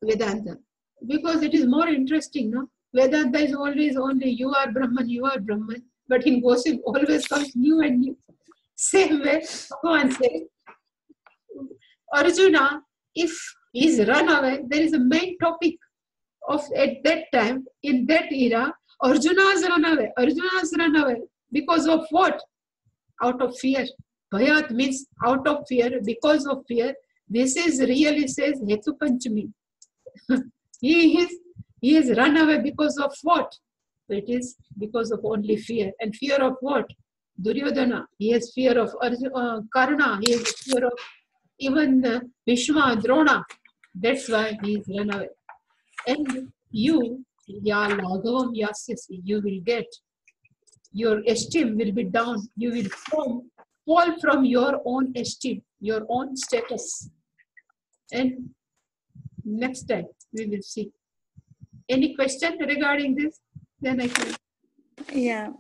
Vedanta. Because it is more interesting, no? Vedanta is always only you are Brahman, you are Brahman. But in gossip, always comes new and new. Same way, Bhagavan says, Arjuna, if he's run away, there is a main topic of at that time, in that era, Arjuna has run away. Arjuna has run away. Because of what? Out of fear. Bhayat means out of fear, because of fear. This is really says Hetu Panchami. He is run away because of what? It is because of only fear. And fear of what? Duryodhana. He has fear of Karna. He has fear of even Bhishma, Drona. That's why he is run away. And you, Ya Laghavam Yasyasi, you will get, your esteem will be down. You will fall from your own esteem, your own status. And next time we will see. Any question regarding this? Then I can. Yeah.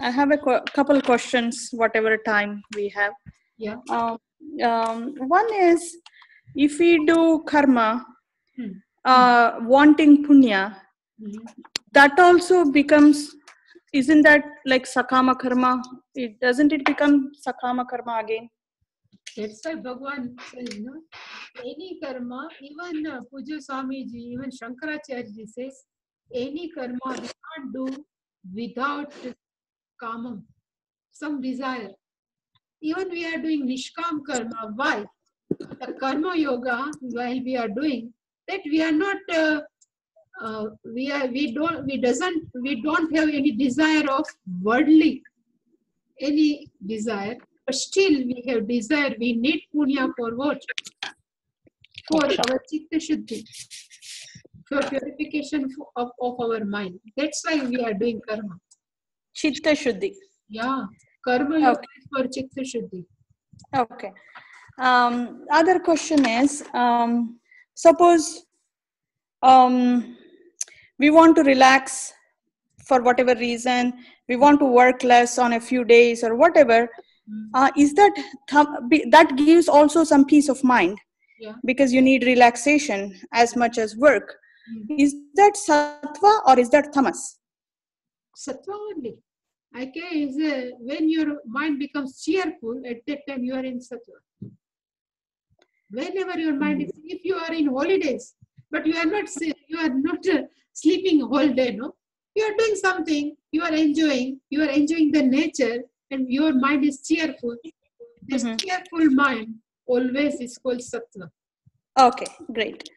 I have a couple questions, whatever time we have. Yeah. One is, if we do karma, wanting punya, that also becomes, isn't that like sakama karma? Doesn't it become sakama karma again? That's why Bhagavan says, no? Any karma, even Puja Swamiji, even Shankaracharya says, Any karma we can't do without kamam, some desire. Even we are doing nishkam karma. Why? The karma yoga, while we are doing that, we are not we don't have any desire of worldly, any desire, but still we have desire. We need punya for what? For our chitta shuddhi, for purification of our mind. That's why we are doing karma. Chitta Shuddhi. Yeah, karma yoga is for chitta shuddhi. Okay. Other question is, suppose we want to relax for whatever reason, we want to work less on a few days or whatever. Is that that gives also some peace of mind? Yeah. Because you need relaxation as much as work. Is that sattva or is that tamas? Sattva only. Is when your mind becomes cheerful, at that time you are in sattva. Whenever your mind is, if you are in holidays, but you are not sleeping whole day, no, you are doing something, you are enjoying the nature, and your mind is cheerful. This cheerful mind always is called sattva. Okay, great.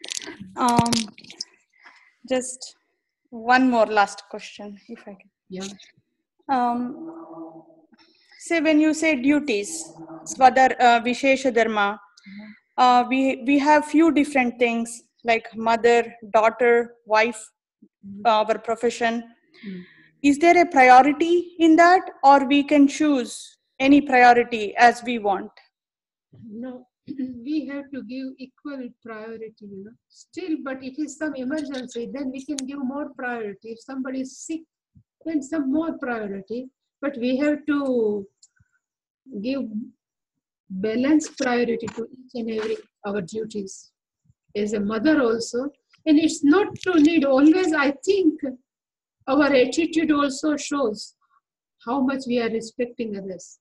Just one more last question, if I can. Yeah. Say when you say duties, Vishesha Dharma, we have few different things like mother, daughter, wife, our profession. Is there a priority in that, or we can choose any priority as we want? No, we have to give equal priority, still, but if it's some emergency, then we can give more priority. If somebody is sick, then some more priority, but we have to give balanced priority to each and every our duties as a mother also. And it's not to need always, I think our attitude also shows how much we are respecting others.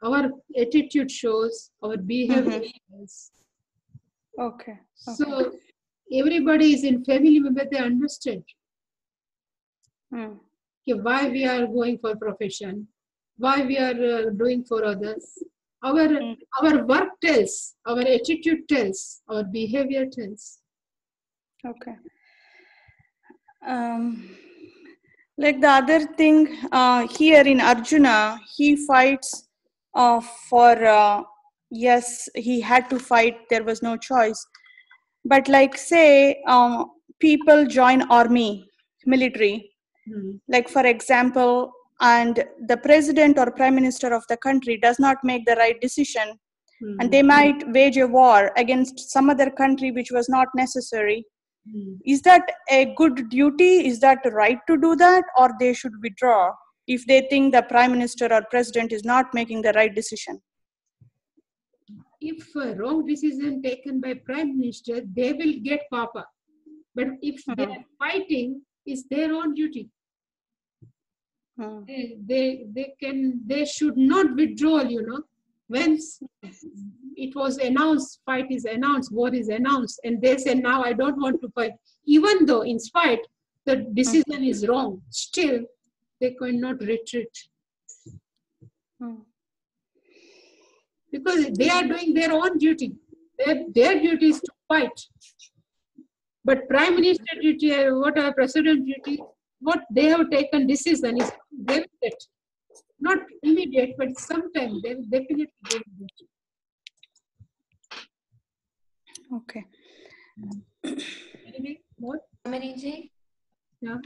Our attitude shows, our behavior shows. Okay. So everybody is in family member, they understand why we are going for profession, why we are doing for others. Our work tells, our attitude tells, our behavior tells. Okay. Like the other thing here in Arjuna, he fights for yes, he had to fight, there was no choice. But like say people join army, military, like for example, and the president or prime minister of the country does not make the right decision, and they might wage a war against some other country which was not necessary. Is that a good duty? Is that right to do that, or they should withdraw if they think the prime minister or president is not making the right decision? If a wrong decision taken by prime minister, they will get papa. But if they are fighting, it's their own duty. They should not withdraw, when it was announced, fight is announced, war is announced, and they say, now I don't want to fight. Even though in spite the decision is wrong, still they cannot retreat. Because they are doing their own duty. Their duty is to fight. But prime minister duty, whatever president duty, what they have taken decision is they will get. Not immediate, but sometime they will definitely get it. Okay. Anything more? Maniji? Yeah.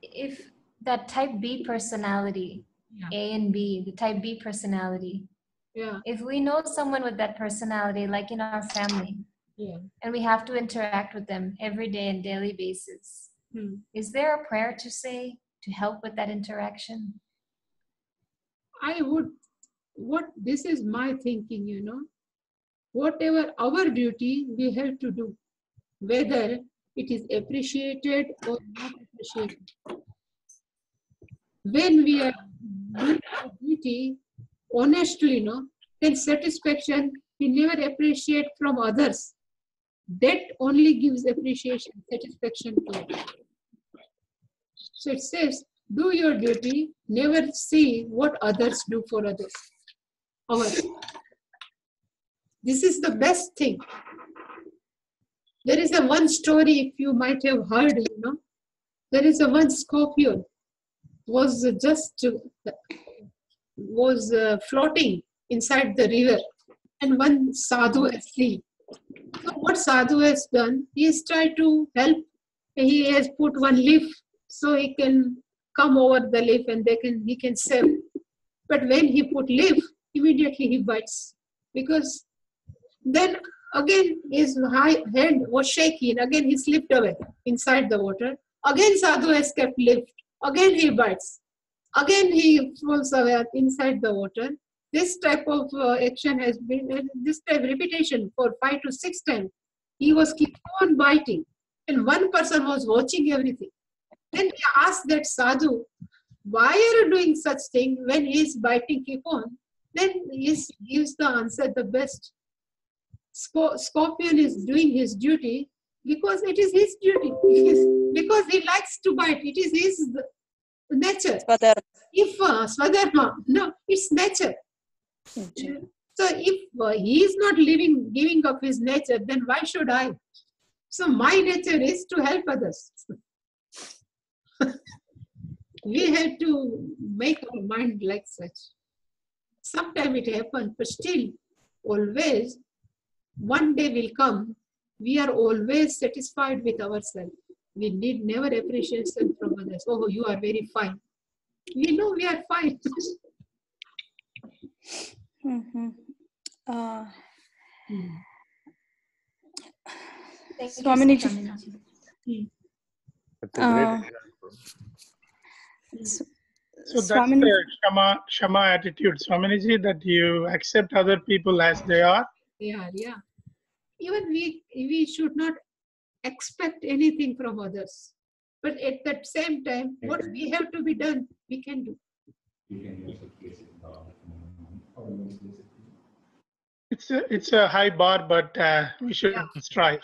If that type B personality, A and B, the type B personality, if we know someone with that personality, like in our family, and we have to interact with them every day and daily basis, is there a prayer to say to help with that interaction? This is my thinking, whatever our duty we have to do, whether it is appreciated or not appreciated. When we are doing our duty honestly, then satisfaction we never appreciate from others. that only gives appreciation, satisfaction to it. So it says, do your duty, never see what others do for others. This is the best thing. There is a one story, if you might have heard, there is a one scorpion was floating inside the river, and one sadhu asleep. So what sadhu has done, he has tried to help. He has put one leaf so he can come over the leaf and he can save. But when he put leaf, immediately he bites, because then again his hand was shaky and again he slipped away inside the water. Again sadhu has kept leaf. Again he bites. Again he falls away inside the water. This type of action has been, this type of repetition for 5 to 6 times. He was keep on biting, and one person was watching everything. Then we asked that sadhu, why are you doing such thing when he is biting keep on? Then he gives the answer the best. Scorpion is doing his duty because it is his duty. Because he likes to bite. It is his nature. Swadharma. If Swadharma, no, it's nature. So if he is not giving up his nature, then why should I? So my nature is to help others. We have to make our mind like such. Sometimes it happens, but still, always, one day will come, we are always satisfied with ourselves. We need never appreciation from others. Oh, you are very fine. We know we are fine. Mm-hmm. Swaminiji. That's a great example. So that's the Shama attitude, Swaminiji, that you accept other people as they are. Yeah. Even we should not expect anything from others. But at that same time, what we have to be done, we can do. It's a high bar, but we should strive.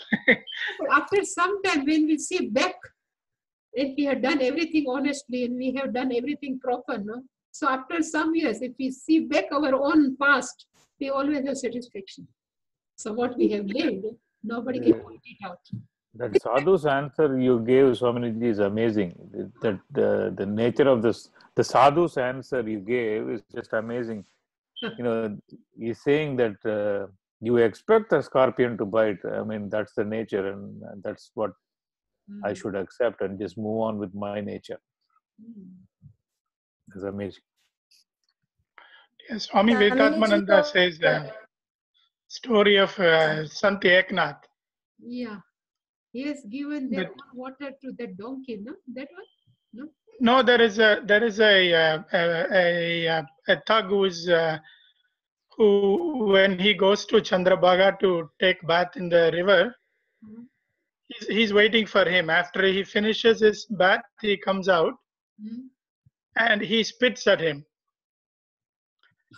After some time, when we see back, if we have done everything honestly and we have done everything proper, no? So after some years, if we see back our own past, we always have satisfaction. So what we have lived, nobody can point it out. That sadhu's answer you gave, Swaminiji, is amazing. That the nature of this, the sadhu's answer you gave is just amazing. He's saying that you expect a scorpion to bite. I mean, that's the nature, and that's what I should accept and just move on with my nature. It's amazing. Yes, Swami Vivekananda says the story of Sant Eknath. Yeah. He has given their water to that donkey, no? That one? No? No, there is a thug who when he goes to Chandrabhaga to take bath in the river, he's waiting for him. After he finishes his bath, he comes out and he spits at him.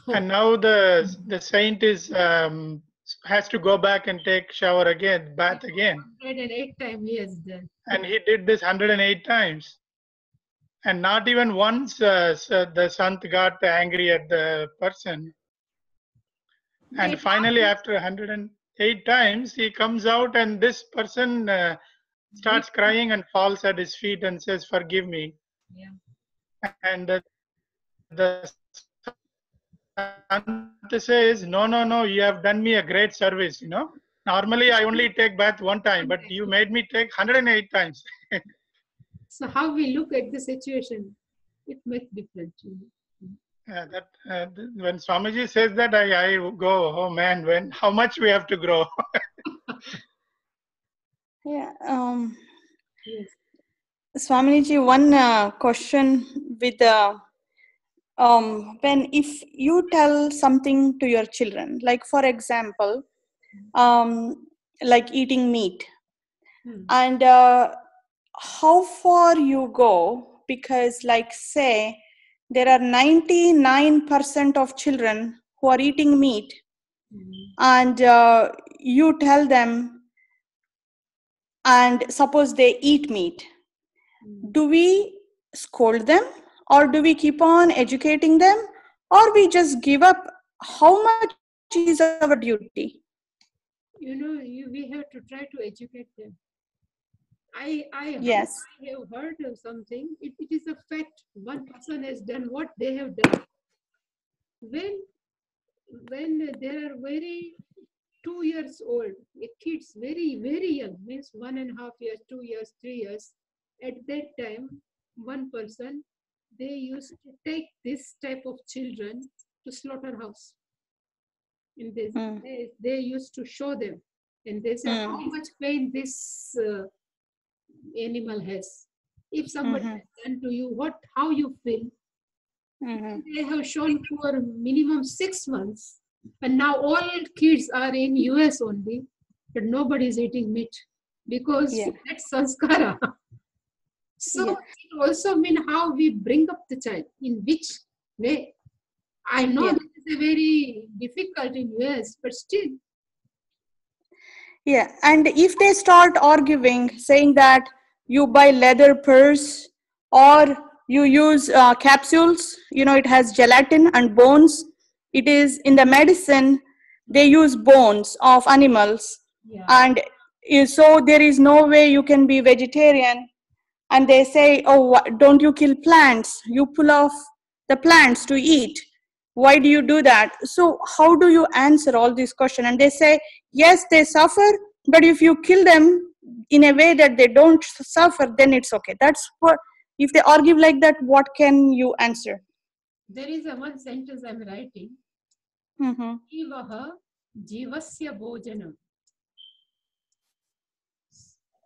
And now the saint has to go back and take shower again, bath again. 108 times he has done. And he did this 108 times. And not even once the sant got angry at the person. And finally, after 108 times, he comes out and this person starts crying and falls at his feet and says, "Forgive me." Yeah. And the sant says, no, you have done me a great service, Normally, I only take bath one time, but you made me take 108 times. So how we look at the situation, it makes difference. When Swamiji says that, I go, oh man, how much we have to grow. Yeah. Yes. Swamiji, one question with when if you tell something to your children, like for example, like eating meat, and how far you go, because like say there are 99% of children who are eating meat, and you tell them and suppose they eat meat, do we scold them, or do we keep on educating them, or we just give up? How much is our duty? We have to try to educate them. I Yes. have heard of something. It is a fact. One person has done what they have done. When they are very 2 years old, kids very, very young, means 1.5 years, 2 years, 3 years, at that time, one person, they used to take this type of children to slaughterhouse. And they used to show them. And they say how much pain this animal has. If somebody has done to you, how you feel. They have shown for minimum 6 months. And now all kids are in US only, but nobody is eating meat because that's sanskara. So it also means how we bring up the child, in which way. I know this is a very difficult in US, but still. Yeah, and if they start arguing, saying that you buy leather purse or you use capsules, it has gelatin and bones. It is in the medicine, they use bones of animals. And so there is no way you can be vegetarian. And they say, oh, don't you kill plants? You pull off the plants to eat. Why do you do that? So how do you answer all these questions? And they say, yes, they suffer, but if you kill them in a way that they don't suffer, then it's okay. That's what, if they argue like that, what can you answer? There is one sentence I'm writing. Jivaha jivasya bhojanam.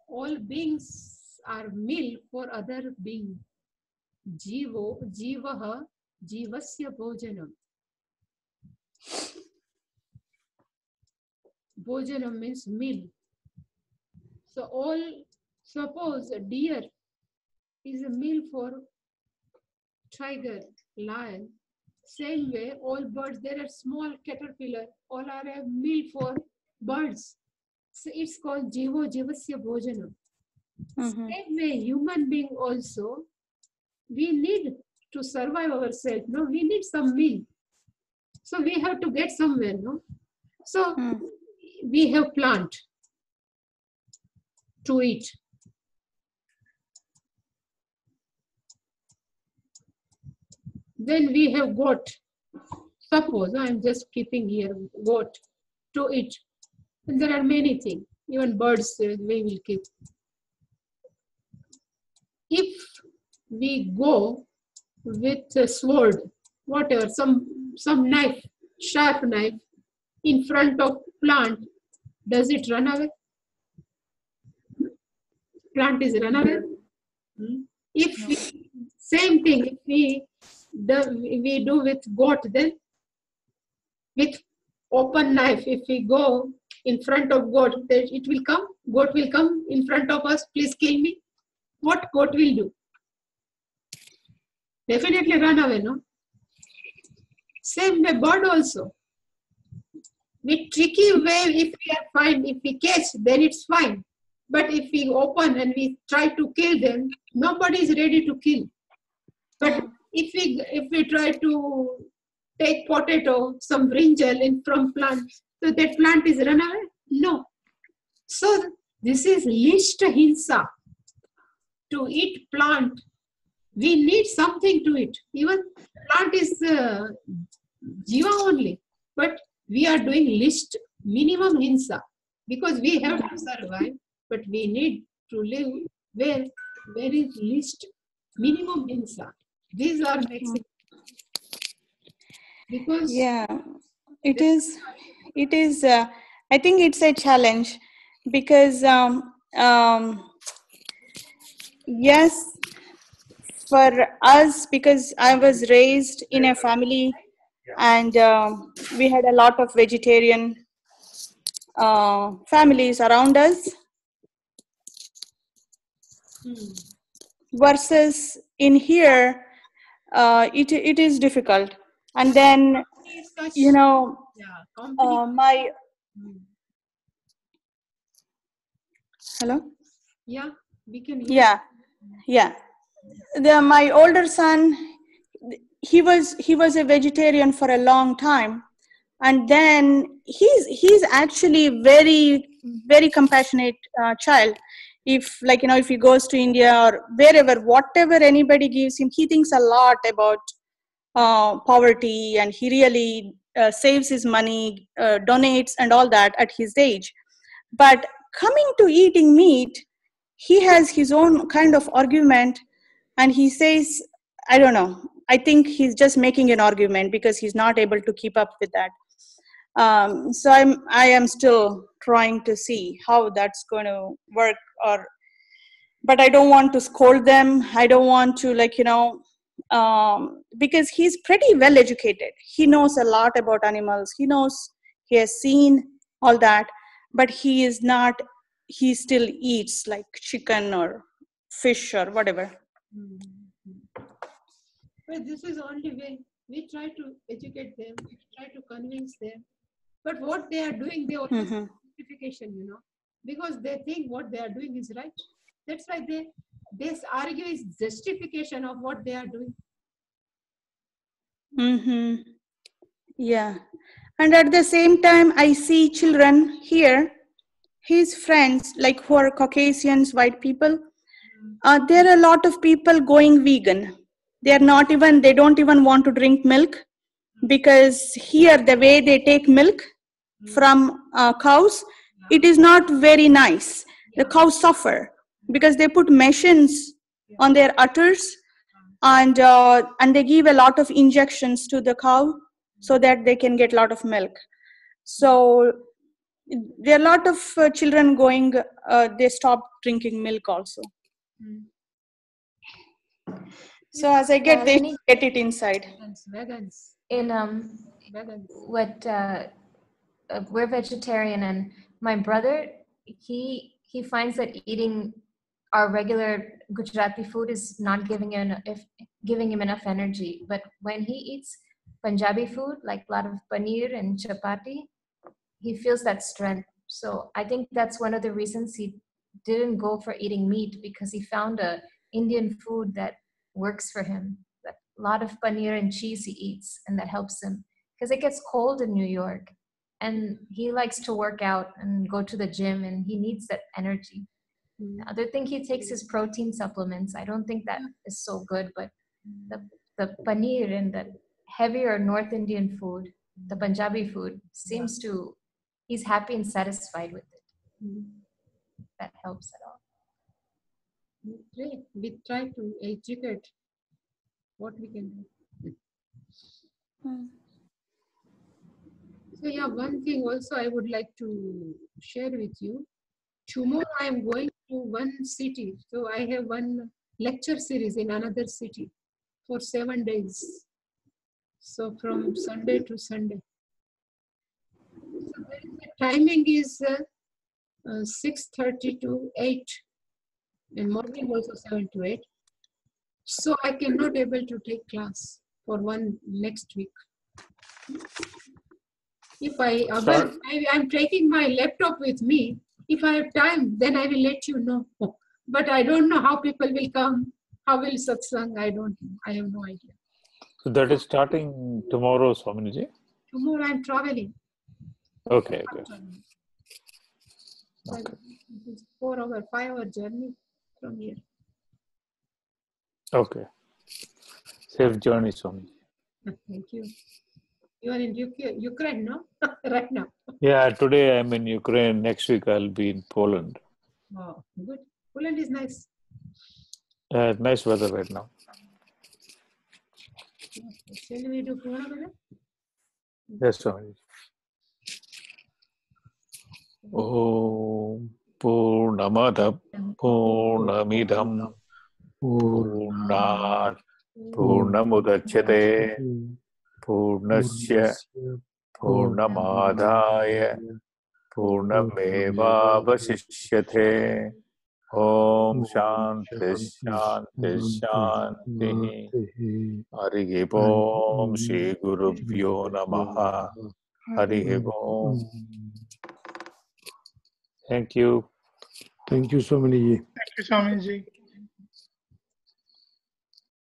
All beings are meal for other beings. Jivaha jivasya bhojanam. Bhojanam means meal. So suppose a deer is a meal for tiger, lion. Same way, all birds, there are small caterpillar, all are a meal for birds. So it's called jivasya bhojanam. Same way, human being also, we need to survive ourselves. No, we need some meal. So we have to get somewhere, no? So we have plant to eat. Then we have goat. Suppose I'm just keeping here goat to eat. And there are many things. Even birds we will keep. If we go with a sword, whatever, some knife, sharp knife, in front of plant, does it run away? Plant is run away. Same thing, if we do with goat, then with open knife, if we go in front of goat, then it will come. Goat will come in front of us. Please kill me. What goat will do? Definitely run away, no? Same way, bird also. With tricky way, if we are fine, if we catch, then it's fine. But if we open and we try to kill them, nobody is ready to kill. But if we try to take potato, some brinjal from plant, so that plant is run away? No. So this is least hinsa. To eat plant, we need something to eat. Even plant is jiva only, but we are doing least minimum hinsa because we have to survive, but we need to live where is least minimum hinsa. These are basic. Because it is. I think it's a challenge because yes, for us, because I was raised in a family and we had a lot of vegetarian families around us. Versus in here, it is difficult. And then, my... Hello? Yeah, we can. Yeah. My older son, he was a vegetarian for a long time, and then he's actually very compassionate child. If if he goes to India or wherever, whatever anybody gives him, he thinks a lot about poverty, and he really saves his money, donates and all that at his age. But coming to eating meat, he has his own kind of argument, and he says, I don't know, I think he's just making an argument because he's not able to keep up with that. So I am still trying to see how that's going to work, but I don't want to scold them. I don't want to because he's pretty well educated. He knows a lot about animals. He has seen all that, but he still eats like chicken or fish or whatever. But this is the only way. We try to educate them, we try to convince them. But what they are doing, they always justification, because they think what they are doing is right. That's why they argue is justification of what they are doing. Yeah. And at the same time, I see children here, his friends, like who are Caucasians, white people. There are a lot of people going vegan. They don't even want to drink milk, because here the way they take milk from cows, it is not very nice. The cows suffer because they put machines on their udders, and they give a lot of injections to the cow so that they can get a lot of milk. So there are a lot of children going, they stop drinking milk also. So as I get, they get it inside. Vegans. We're vegetarian, and my brother, he finds that eating our regular Gujarati food is not giving him enough energy. But when he eats Punjabi food, like a lot of paneer and chapati, he feels that strength. So I think that's one of the reasons he didn't go for eating meat, because he found a Indian food that works for him. That a lot of paneer and cheese he eats, and that helps him, because it gets cold in New York, and he likes to work out and go to the gym, and he needs that energy. The other thing, he takes his protein supplements. I don't think that is so good, but the paneer and the heavier North Indian food, the Punjabi food, he's happy and satisfied with it. That helps at all. Great. We try to educate what we can do. So yeah, one thing also I would like to share with you. Tomorrow I am going to one city. So I have one lecture series in another city for 7 days. So from Sunday to Sunday. So the timing is 6:30 to 8, and morning also 7 to 8. So I cannot able to take class for next week. If I'm taking my laptop with me. If I have time, then I will let you know. But I don't know how people will come. How will satsang? I don't know. I have no idea. So that is starting tomorrow, Swaminiji? Tomorrow I'm traveling. Okay. It's 5-hour journey from here. Okay. Safe journey, Swamiji. Thank you. You are in Ukraine, no? Right now. Yeah, today I'm in Ukraine. Next week I'll be in Poland. Oh, good. Poland is nice. Nice weather right now. Shall we do Purnamada? Yes, Swamiji. Om Purnamada Purnamidam Purnat Purnamudachyate Purnasya Purnamadaya Purnamevavasishyate. Om Shanti Shanti Shanti. Harihi Om Shri Gurubhyo Namaha. Harihi Om. Thank you. Thank you, Swaminiji. you, Swamiji.